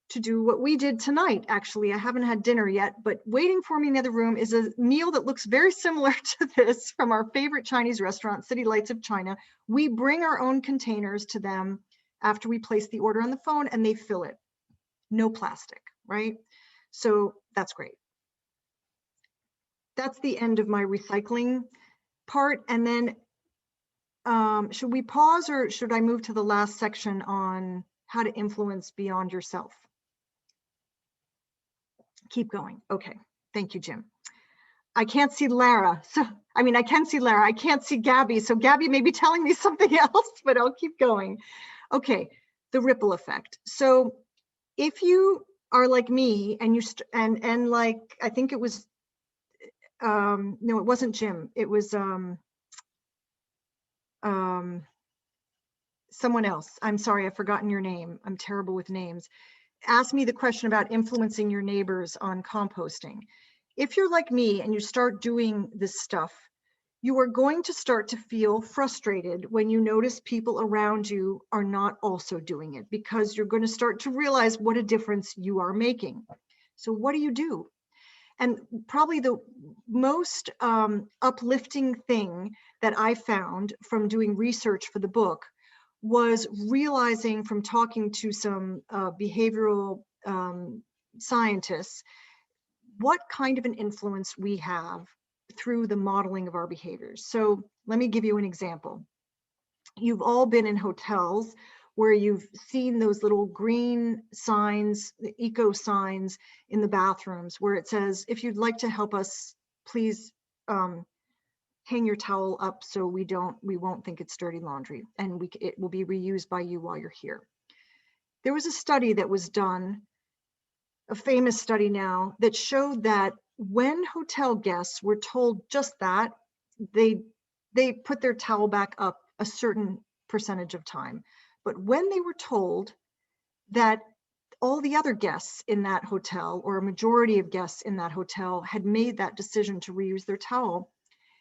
to do what we did tonight. Actually, I haven't had dinner yet, but waiting for me in the other room is a meal that looks very similar to this from our favorite Chinese restaurant, City Lights of China. We bring our own containers to them after we place the order on the phone, and they fill it. No plastic, right? So that's great. That's the end of my recycling part. And then should we pause, or should I move to the last section on how to influence beyond yourself? Keep going. Okay. Thank you, Jim. I can't see Lara. I can see Lara. I can't see Gabby. So Gabby may be telling me something else, but I'll keep going. Okay. The ripple effect. So if you are like me and and like, I think it was, no, it wasn't Jim. It was someone else. I'm sorry, I've forgotten your name. I'm terrible with names. Ask me the question about influencing your neighbors on composting. If you're like me and you start doing this stuff, You are going to start to feel frustrated when you notice people around you are not also doing it, because you're going to start to realize what a difference you are making. So what do you do? And probably the most uplifting thing that I found from doing research for the book was realizing from talking to some behavioral scientists what kind of an influence we have through the modeling of our behaviors. So let me give you an example. You've all been in hotels where you've seen those little green signs, the eco signs in the bathrooms where it says, if you'd like to help us, please hang your towel up so we won't think it's dirty laundry, and it will be reused by you while you're here. There was a study that was done, a famous study now, that showed that when hotel guests were told just that, they put their towel back up a certain percentage of time. But when they were told that all the other guests in that hotel, or a majority of guests in that hotel, had made that decision to reuse their towel,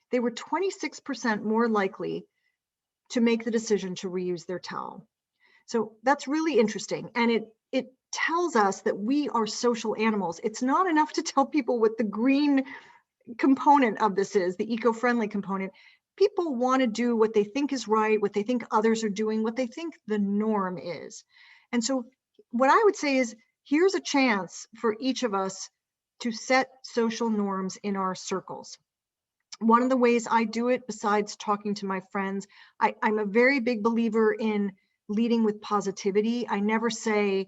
they were 26% more likely to make the decision to reuse their towel. So that's really interesting. And it tells us that we are social animals. It's not enough to tell people what the green component of this is, the eco-friendly component. People want to do what they think is right, what they think others are doing, what they think the norm is. And so what I would say is, here's a chance for each of us to set social norms in our circles. One of the ways I do it, besides talking to my friends, I'm a very big believer in leading with positivity. I never say,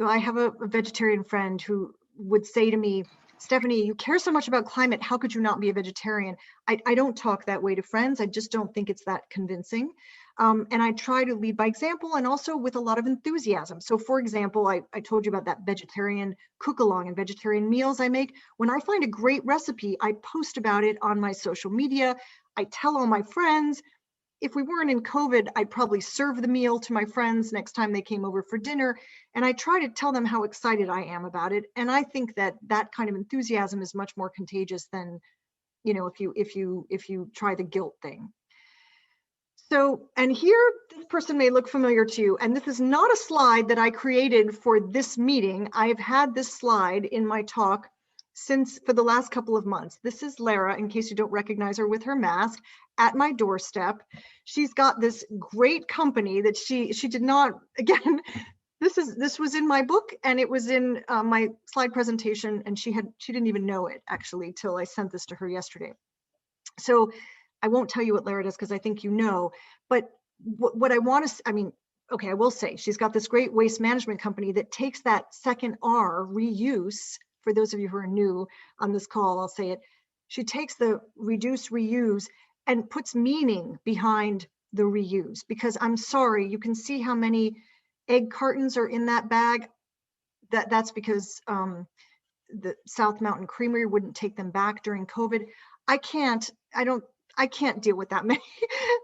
I have a vegetarian friend who would say to me, Stephanie, you care so much about climate, how could you not be a vegetarian? I don't talk that way to friends. I just don't think it's that convincing. And I try to lead by example, and also with a lot of enthusiasm. So for example, I told you about that vegetarian cook-along and vegetarian meals I make. When I find a great recipe, I post about it on my social media. I tell all my friends. If we weren't in COVID, I'd probably serve the meal to my friends next time they came over for dinner. And I try to tell them how excited I am about it. And I think that that kind of enthusiasm is much more contagious than, you know, if you try the guilt thing. So, and here, this person may look familiar to you, and this is not a slide that I created for this meeting. I've had this slide in my talk for the last couple of months. This is Lara, in case you don't recognize her, with her mask at my doorstep. She's got this great company that she did not, again, this was in my book, and it was in my slide presentation, and she didn't even know it actually till I sent this to her yesterday. So I won't tell you what Lara does because I think you know, but what I want to, I mean, okay, I will say she's got this great waste management company that takes that second R, reuse. For those of you who are new on this call, I'll say it. She takes the reduce, reuse, and puts meaning behind the reuse, because I'm sorry, you can see how many egg cartons are in that bag. That's because the South Mountain Creamery wouldn't take them back during COVID. I can't deal with that many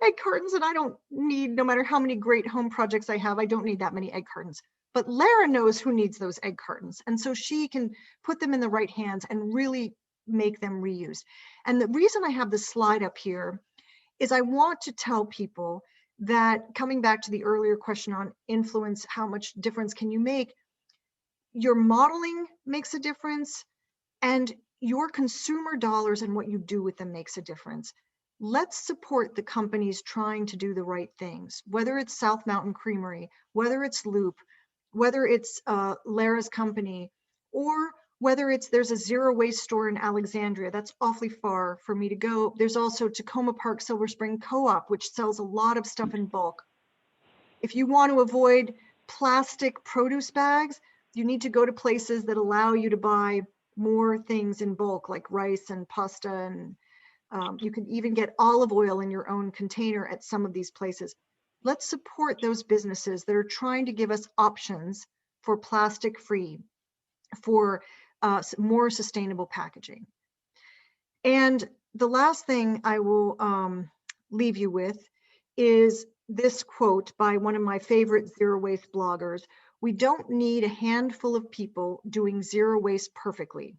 egg cartons, and I don't need, no matter how many great home projects I have, I don't need that many egg cartons. But Lara knows who needs those egg cartons. And so she can put them in the right hands and really make them reused. And the reason I have this slide up here is I want to tell people that, coming back to the earlier question on influence, how much difference can you make? Your modeling makes a difference, and your consumer dollars and what you do with them makes a difference. Let's support the companies trying to do the right things, whether it's South Mountain Creamery, whether it's Loop, whether it's Lara's company, or whether there's a zero waste store in Alexandria. That's awfully far for me to go. There's also Tacoma Park Silver Spring Co-op, which sells a lot of stuff in bulk. If you want to avoid plastic produce bags, you need to go to places that allow you to buy more things in bulk, like rice and pasta, and you can even get olive oil in your own container at some of these places. Let's support those businesses that are trying to give us options for plastic free, for more sustainable packaging. And the last thing I will leave you with is this quote by one of my favorite zero waste bloggers. We don't need a handful of people doing zero waste perfectly.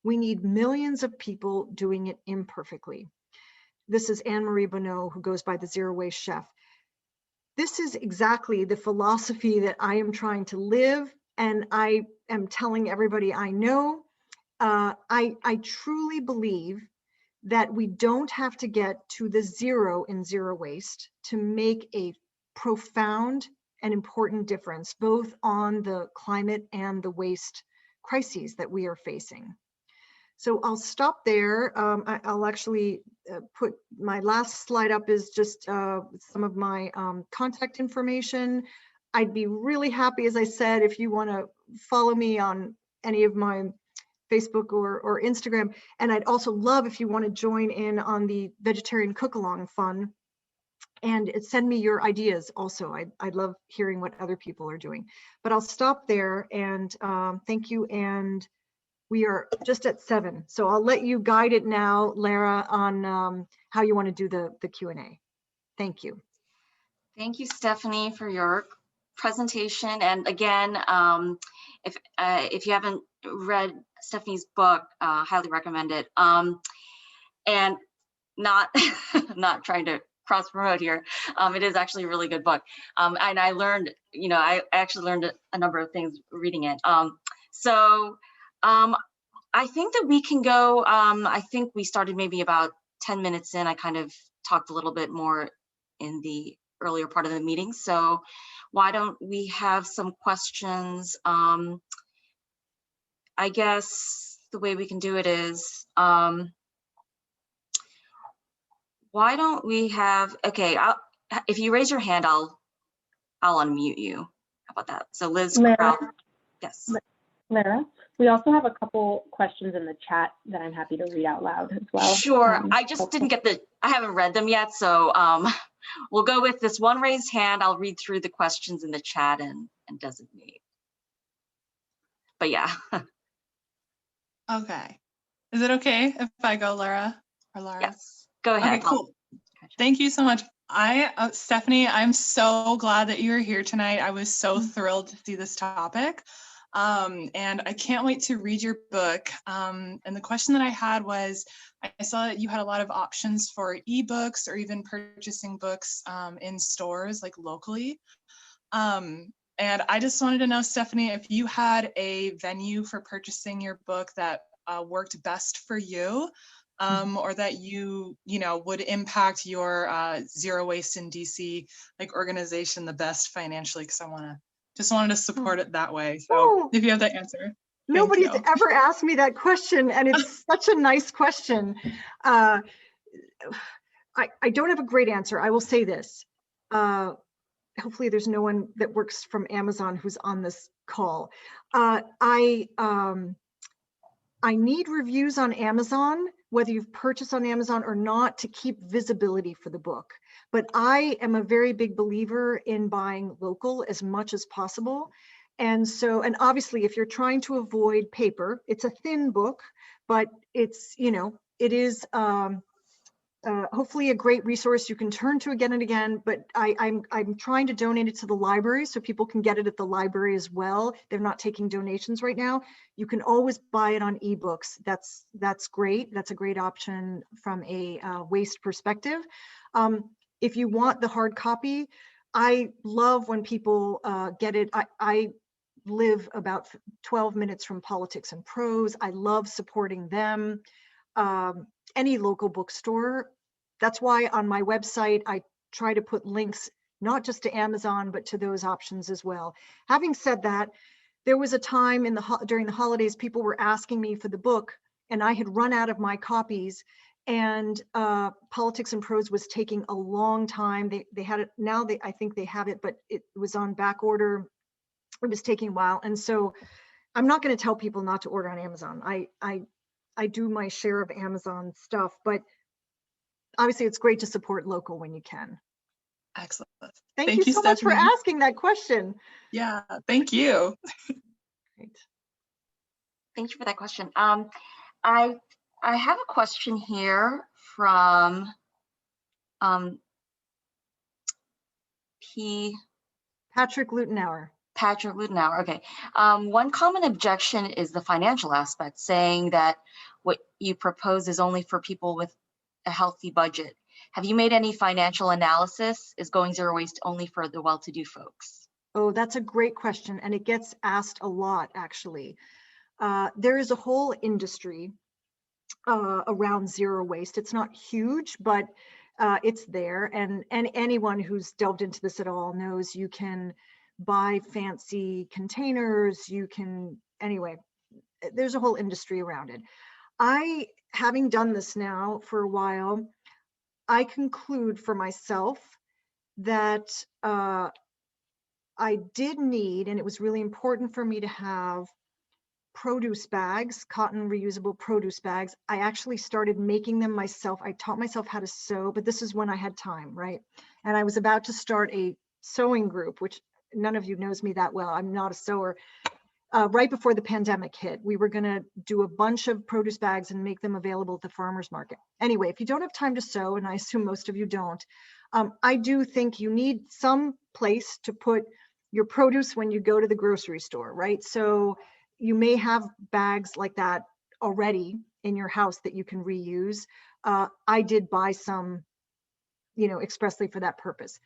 We need millions of people doing it imperfectly. this is Anne-Marie Bonneau, who goes by the Zero Waste Chef. This is exactly the philosophy that I am trying to live, and I am telling everybody I know. I truly believe that we don't have to get to the zero in zero waste to make a profound and important difference, both on the climate and the waste crises that we are facing. So I'll stop there. I'll actually put my last slide up is just some of my contact information. I'd be really happy, as I said, if you want to follow me on any of my Facebook or Instagram. And I'd also love if you want to join in on the Vegetarian Cook-Along Fun and send me your ideas also. I'd love hearing what other people are doing. But I'll stop there and thank you. And we are just at 7. So I'll let you guide it now, Lara, on how you want to do the Q&A. Thank you. Thank you, Stephanie, for your presentation. And again, if you haven't read Stephanie's book, highly recommend it. And not not trying to cross promote here. It is actually a really good book. And I learned, I actually learned a number of things reading it. I think that we can go, I think we started maybe about 10 minutes in. I kind of talked a little bit more in the earlier part of the meeting. So why don't we have some questions? I guess the way we can do it is, why don't we have, okay, if you raise your hand, I'll unmute you. How about that? So Liz, Lara, yes. Lara, we also have a couple questions in the chat that I'm happy to read out loud as well. Sure, I just didn't get I haven't read them yet. So we'll go with this one raised hand. I'll read through the questions in the chat and designate. But yeah. Okay. Is it okay if I go, Lara or Lara? Yes, go ahead. Okay, cool. Thank you so much. Stephanie, I'm so glad that you're here tonight. I was so thrilled to see this topic. And I can't wait to read your book. And the question that I had was, I saw that you had a lot of options for ebooks or even purchasing books in stores, like locally. And I just wanted to know, Stephanie, if you had a venue for purchasing your book that worked best for you, or that you would impact your Zero Waste in DC like organization the best financially, because I just wanted to support it that way. So if you have that answer. Nobody's ever asked me that question, and it's such a nice question. I don't have a great answer. I will say this. Hopefully there's no one that works from Amazon who's on this call. I need reviews on Amazon, whether you've purchased on Amazon or not, to keep visibility for the book. But I am a very big believer in buying local as much as possible. And so, and obviously if you're trying to avoid paper, it's a thin book, but it's, it is hopefully a great resource you can turn to again and again. But I'm trying to donate it to the library so people can get it at the library as well. They're not taking donations right now. You can always buy it on ebooks. That's great. That's a great option from a waste perspective. If you want the hard copy, I love when people get it. I live about 12 minutes from Politics and Prose. I love supporting them. Any local bookstore. That's why on my website, I try to put links, not just to Amazon, but to those options as well. Having said that, there was a time during the holidays, people were asking me for the book, and I had run out of my copies, and Politics and Prose was taking a long time. They had it, now I think they have it, but it was on back order. It was taking a while. And so I'm not going to tell people not to order on Amazon. I do my share of Amazon stuff, but obviously it's great to support local when you can. Excellent. Thank you so much for asking that question. Yeah, thank you. Great. Thank you for that question. I have a question here from Patrick Lutenauer. Patrick Lutenauer, okay. One common objection is the financial aspect, saying that what you propose is only for people with a healthy budget. Have you made any financial analysis? Is going zero waste only for the well-to-do folks? Oh, that's a great question. And it gets asked a lot, actually. There is a whole industry around zero waste. It's not huge, but it's there. And anyone who's delved into this at all knows you can buy fancy containers. You can, anyway, there's a whole industry around it. Having done this now for a while, I conclude for myself that I did need, and it was really important for me to have produce bags, cotton reusable produce bags. I actually started making them myself. I taught myself how to sew, but this is when I had time, right? And I was about to start a sewing group, which none of you knows me that well. I'm not a sewer. Right before the pandemic hit, we were going to do a bunch of produce bags and make them available at the farmers market. Anyway, if you don't have time to sew, and I assume most of you don't, I do think you need some place to put your produce when you go to the grocery store, right? So you may have bags like that already in your house that you can reuse. I did buy some, expressly for that purpose.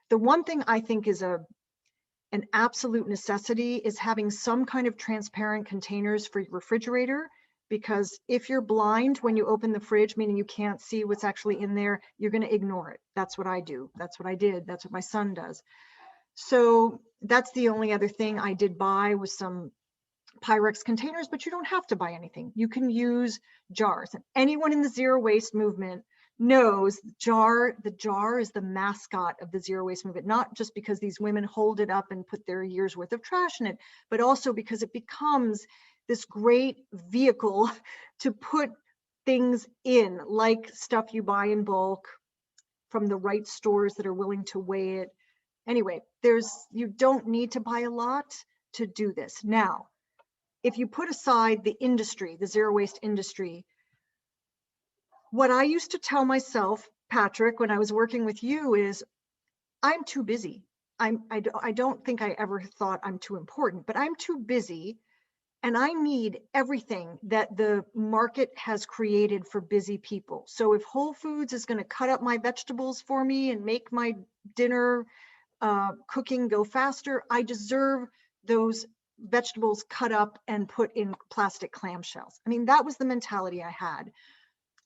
The one thing I think is an absolute necessity is having some kind of transparent containers for your refrigerator, because if you're blind when you open the fridge, meaning you can't see what's actually in there, you're going to ignore it. That's what I do. That's what I did. That's what my son does. So that's the only other thing I did buy was some Pyrex containers, but you don't have to buy anything. You can use jars. And anyone in the zero waste movement knows the jar is the mascot of the zero waste movement, not just because these women hold it up and put their year's worth of trash in it, but also because it becomes this great vehicle to put things in, like stuff you buy in bulk from the right stores that are willing to weigh it. Anyway, you don't need to buy a lot to do this. Now, if you put aside the industry, the zero waste industry, what I used to tell myself, Patrick, when I was working with you is, I'm too busy. I don't think I ever thought I'm too important, but I'm too busy and I need everything that the market has created for busy people. So if Whole Foods is going to cut up my vegetables for me and make my dinner cooking go faster, I deserve those vegetables cut up and put in plastic clamshells. I mean, that was the mentality I had.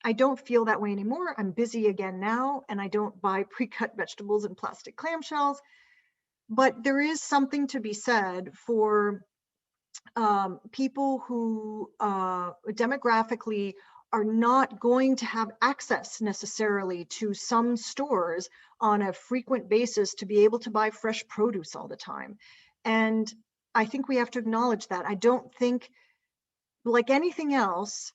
I don't feel that way anymore. I'm busy again now, and I don't buy pre-cut vegetables in plastic clamshells. But there is something to be said for people who demographically are not going to have access necessarily to some stores on a frequent basis to be able to buy fresh produce all the time. And I think we have to acknowledge that. I don't think, like anything else,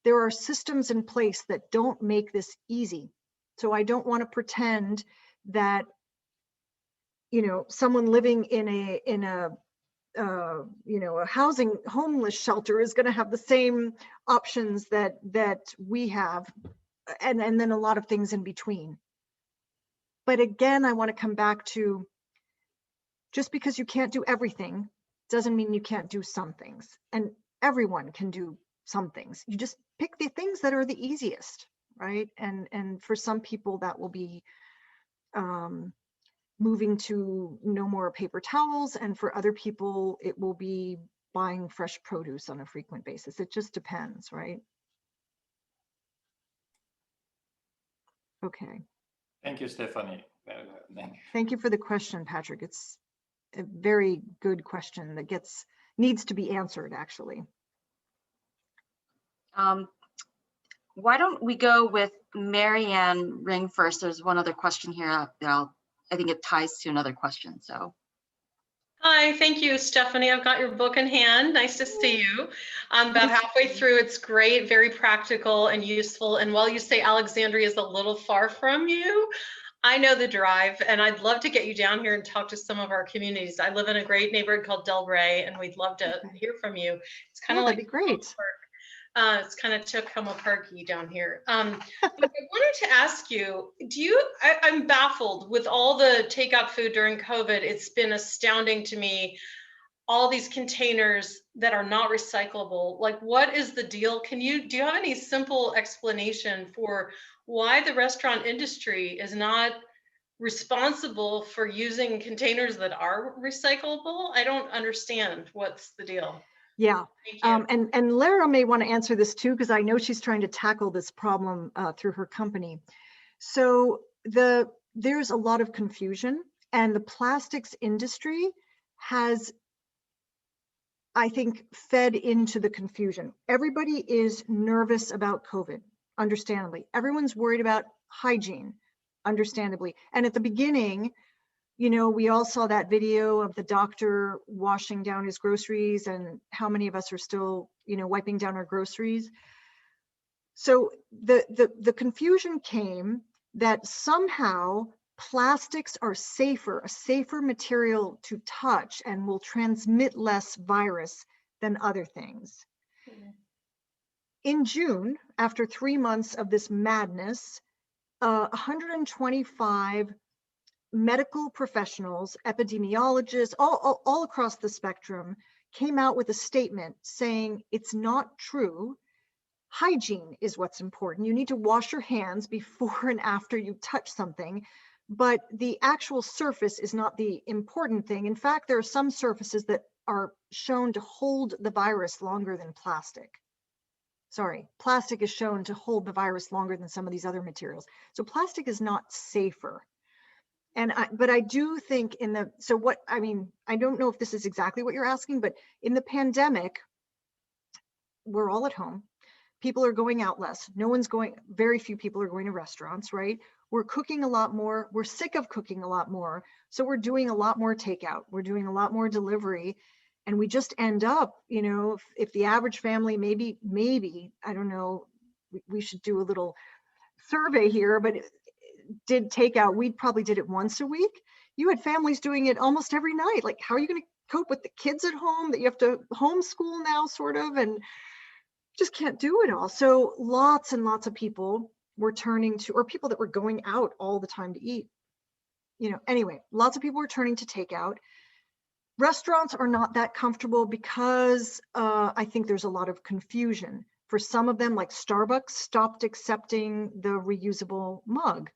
there are systems in place that don't make this easy. So I don't want to pretend that, someone living in a homeless shelter is going to have the same options that we have, and then a lot of things in between. But again, I want to come back to, just because you can't do everything doesn't mean you can't do some things, and everyone can do some things. You just pick the things that are the easiest, right? And for some people that will be moving to no more paper towels, and for other people it will be buying fresh produce on a frequent basis. It just depends, right? Okay. Thank you, Stephanie. Thank you for the question, Patrick. It's a very good question that needs to be answered, actually. Why don't we go with Marianne Ring first? There's one other question here that I think it ties to another question. So. Hi, thank you, Stephanie. I've got your book in hand. Nice to see you. I'm about halfway through. It's great, very practical and useful. And while you say Alexandria is a little far from you, I know the drive, and I'd love to get you down here and talk to some of our communities. I live in a great neighborhood called Delray, and we'd love to hear from you. It's kind of like that'd be great. It's kind of Tacoma Parky down here. But I wanted to ask you, I'm baffled with all the takeout food during COVID. It's been astounding to me, all these containers that are not recyclable. Like, what is the deal? Do you have any simple explanation for why the restaurant industry is not responsible for using containers that are recyclable. I don't understand what's the deal. Yeah, Thank you. and Lara may want to answer this too, because I know she's trying to tackle this problem through her company. So there's a lot of confusion, and the plastics industry has, I think, fed into the confusion. Everybody is nervous about COVID, understandably. Everyone's worried about hygiene, understandably. And at the beginning, you know, we all saw that video of the doctor washing down his groceries, and how many of us are still, you know, wiping down our groceries. So the confusion came that somehow plastics are safer, a safer material to touch, and will transmit less virus than other things. In June, after 3 months of this madness, 125 medical professionals, epidemiologists, all across the spectrum, came out with a statement saying it's not true. Hygiene is what's important. You need to wash your hands before and after you touch something, but the actual surface is not the important thing. In fact, there are some surfaces that are shown to hold the virus longer than plastic. Sorry, plastic is shown to hold the virus longer than some of these other materials. So plastic is not safer. But I do think I don't know if this is exactly what you're asking, but in the pandemic, we're all at home. People are going out less. Very few people are going to restaurants, right? We're cooking a lot more. We're sick of cooking a lot more. So we're doing a lot more takeout. We're doing a lot more delivery. And we just end up, you know, if the average family, maybe, I don't know, we should do a little survey here, but did takeout, we probably did it once a week. You had families doing it almost every night. Like, how are you going to cope with the kids at home that you have to homeschool now, sort of, and just can't do it all. So lots and lots of people were turning to, or people that were going out all the time to eat. You know, anyway, lots of people were turning to takeout. Restaurants are not that comfortable because I think there's a lot of confusion. For some of them, like Starbucks, stopped accepting the reusable mug.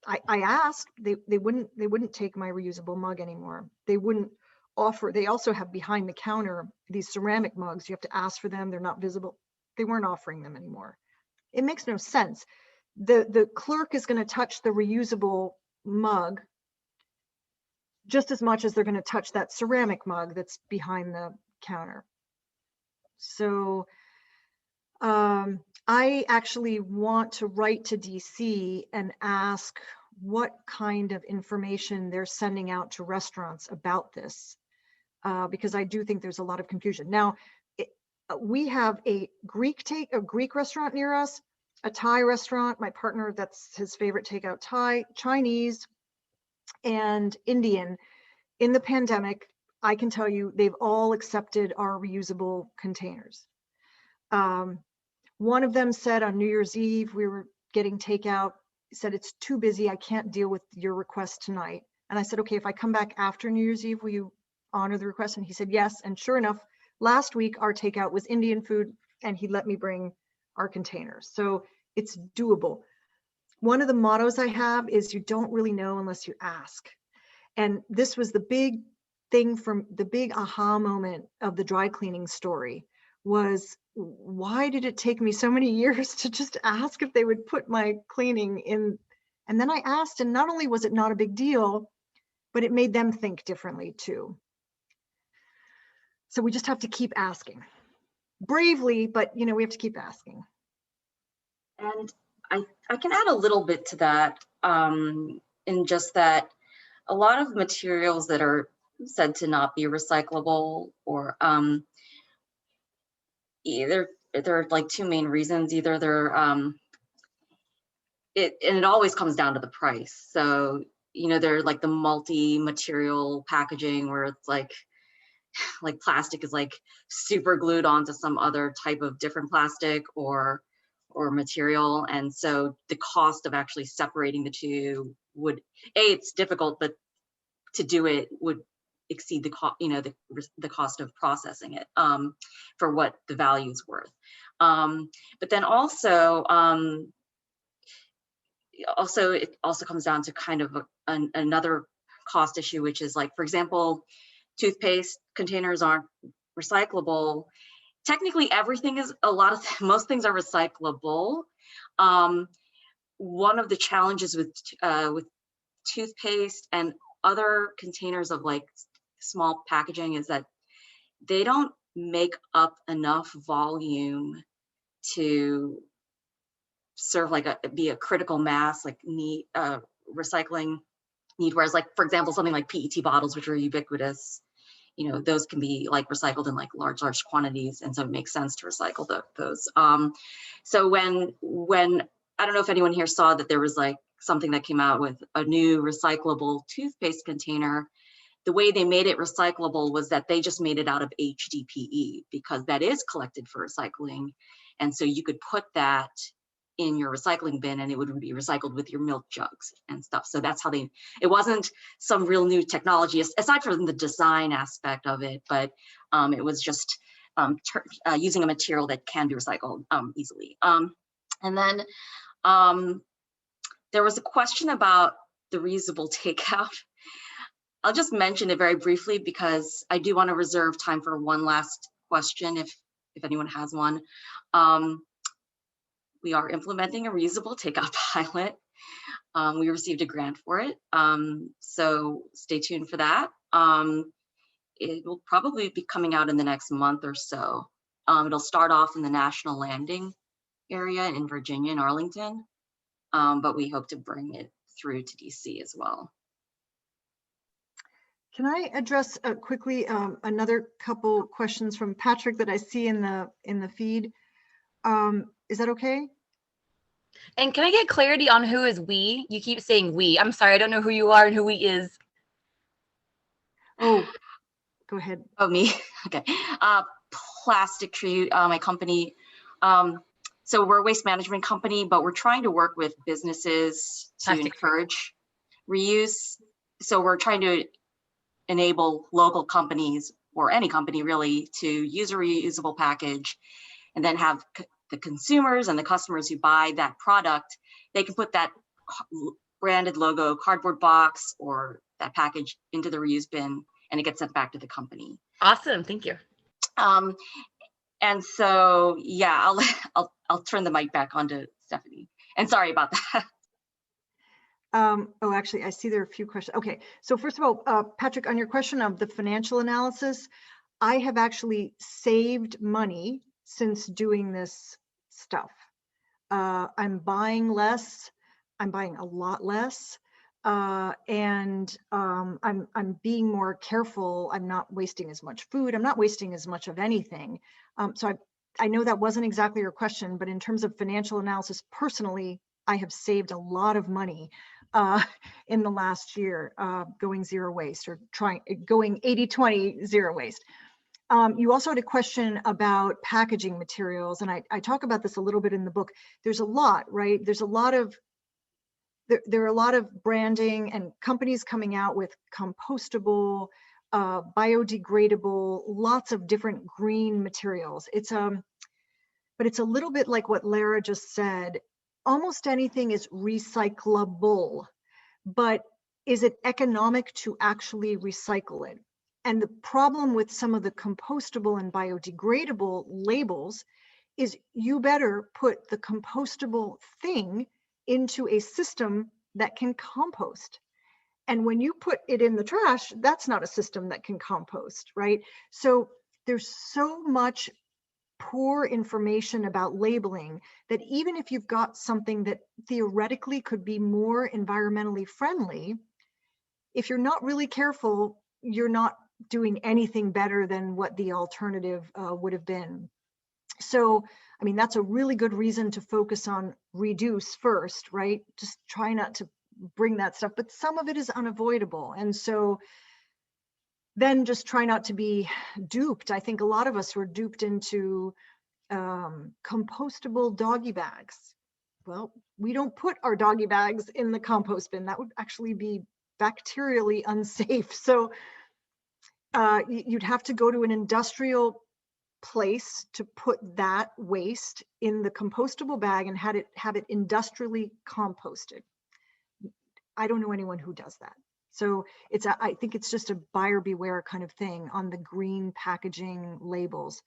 I asked, they wouldn't take my reusable mug anymore. They wouldn't offer, they also have behind the counter these ceramic mugs. You have to ask for them, they're not visible. They weren't offering them anymore. It makes no sense. The clerk is going to touch the reusable mug just as much as they're going to touch that ceramic mug that's behind the counter. So I actually want to write to DC and ask what kind of information they're sending out to restaurants about this, because I do think there's a lot of confusion. Now, we have a Greek restaurant near us, a Thai restaurant. My partner, that's his favorite takeout: Thai, Chinese, and Indian. In the pandemic, I can tell you they've all accepted our reusable containers. One of them said on New Year's Eve, we were getting takeout, said, it's too busy, I can't deal with your request tonight. And I said, okay, if I come back after New Year's Eve, will you honor the request? And he said, yes. And sure enough, last week, our takeout was Indian food, and he let me bring our containers. So it's doable. One of the mottos I have is, you don't really know unless you ask. And this was the big thing, from the big aha moment of the dry cleaning story, was, why did it take me so many years to just ask if they would put my cleaning in? And then I asked, and not only was it not a big deal, but it made them think differently too. So we just have to keep asking bravely, but you know, we have to keep asking. And I can add a little bit to that, in just that a lot of materials that are said to not be recyclable, or either there are like two main reasons. Either they're it always comes down to the price. So, you know, they're like the multi-material packaging where it's like plastic is like super glued onto some other type of different plastic or material. And so the cost of actually separating the two would, it's difficult, but to do it would exceed the cost, you know, the cost of processing it for what the value is worth. But then also, also, it also comes down to kind of another cost issue, which is like, for example, toothpaste containers aren't recyclable. Technically, everything is, most things are recyclable. One of the challenges with toothpaste and other containers of like small packaging is that they don't make up enough volume to serve like be a critical mass, like need recycling need. Whereas like, for example, something like PET bottles, which are ubiquitous, you know, those can be like recycled in like large quantities. And so it makes sense to recycle those. So when, I don't know if anyone here saw that there was like something that came out with a new recyclable toothpaste container. The way they made it recyclable was that they just made it out of HDPE, because that is collected for recycling. And so you could put that in your recycling bin and it would be recycled with your milk jugs and stuff. So that's how it wasn't some real new technology aside from the design aspect of it, but it was just using a material that can be recycled easily. And then there was a question about the reusable takeout. I'll just mention it very briefly because I do want to reserve time for one last question if anyone has one. We are implementing a reusable takeout pilot. We received a grant for it, so stay tuned for that. It will probably be coming out in the next month or so. It'll start off in the National Landing area in Virginia and Arlington, but we hope to bring it through to DC as well. Can I address quickly another couple questions from Patrick that I see in the feed? Is that okay? And can I get clarity on who is we? You keep saying we. I'm sorry, I don't know who you are and who we is. Oh, go ahead. Oh, me? Okay. Plastic Tree, my company. So we're a waste management company, but we're trying to work with businesses to encourage reuse. So we're trying to enable local companies, or any company really, to use a reusable package and then have the consumers and the customers who buy that product, they can put that branded logo cardboard box or that package into the reuse bin and it gets sent back to the company. Awesome, thank you. And so, yeah, I'll turn the mic back on to Stephanie. And sorry about that. Oh, actually, I see there are a few questions. Okay, so first of all, Patrick, on your question of the financial analysis, I have actually saved money since doing this stuff. I'm buying less. I'm buying a lot less. And I'm being more careful. I'm not wasting as much food. I'm not wasting as much of anything. So I know that wasn't exactly your question, but in terms of financial analysis, personally, I have saved a lot of money in the last year going zero waste, or going 80-20 zero waste. You also had a question about packaging materials, and I talk about this a little bit in the book. There's a lot, right? There's a lot of, there are a lot of branding and companies coming out with compostable, biodegradable, lots of different green materials. But it's a little bit like what Lara just said. Almost anything is recyclable, but is it economic to actually recycle it? And the problem with some of the compostable and biodegradable labels is you better put the compostable thing into a system that can compost. And when you put it in the trash, that's not a system that can compost, right? So there's so much poor information about labeling that even if you've got something that theoretically could be more environmentally friendly, if you're not really careful, you're not doing anything better than what the alternative would have been. So, I mean, that's a really good reason to focus on reduce first, right? Just try not to bring that stuff, but some of it is unavoidable. And so then just try not to be duped. I think a lot of us were duped into compostable doggy bags. Well, we don't put our doggy bags in the compost bin. That would actually be bacterially unsafe. So you'd have to go to an industrial place to put that waste in the compostable bag and have it industrially composted. I don't know anyone who does that. So I think it's just a buyer beware kind of thing on the green packaging labels.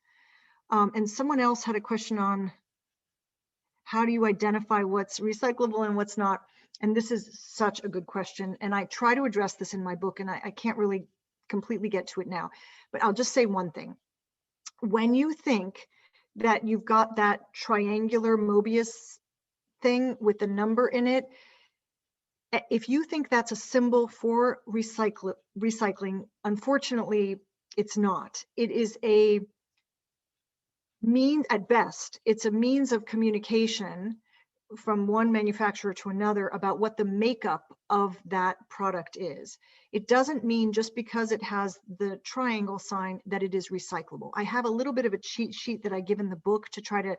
And someone else had a question on how do you identify what's recyclable and what's not? And this is such a good question. And I try to address this in my book, and I can't really completely get to it now, but I'll just say one thing. When you think that you've got that triangular Mobius thing with the number in it, if you think that's a symbol for recycling, unfortunately, it's not. It is a means, at best, it's a means of communication from one manufacturer to another about what the makeup of that product is. It doesn't mean just because it has the triangle sign that it is recyclable. I have a little bit of a cheat sheet that I give in the book to try to,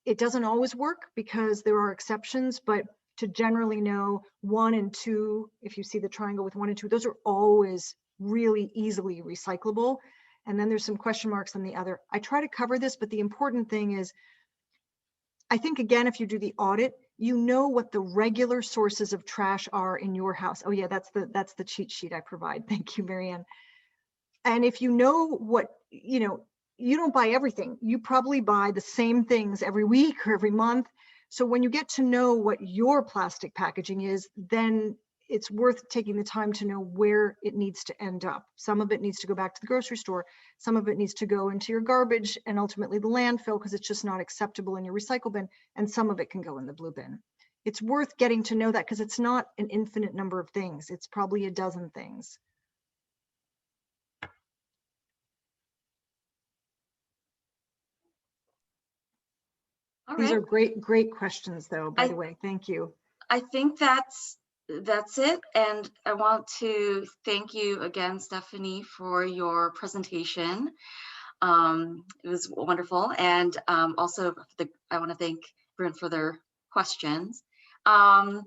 it doesn't always work because there are exceptions, but to generally know 1 and 2, if you see the triangle with 1 and 2, those are always really easily recyclable. And then there's some question marks on the other. I try to cover this, but the important thing is, I think, again, if you do the audit, you know what the regular sources of trash are in your house. Oh yeah, that's the cheat sheet I provide. Thank you, Marianne. And if you know what, you don't buy everything. You probably buy the same things every week or every month. So when you get to know what your plastic packaging is, then it's worth taking the time to know where it needs to end up. Some of it needs to go back to the grocery store. Some of it needs to go into your garbage and ultimately the landfill because it's just not acceptable in your recycle bin. And some of it can go in the blue bin. It's worth getting to know that because it's not an infinite number of things. It's probably a dozen things. All These right. are great questions though, by the way. Thank you. I think that's it. And I want to thank you again, Stephanie, for your presentation. It was wonderful. And also I want to thank everyone for their questions. And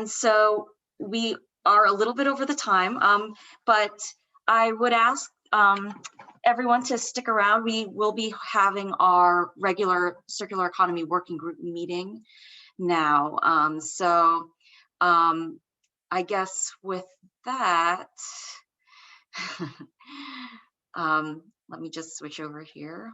so we are a little bit over the time, but I would ask everyone to stick around. We will be having our regular circular economy working group meeting now. I guess with that, let me just switch over here.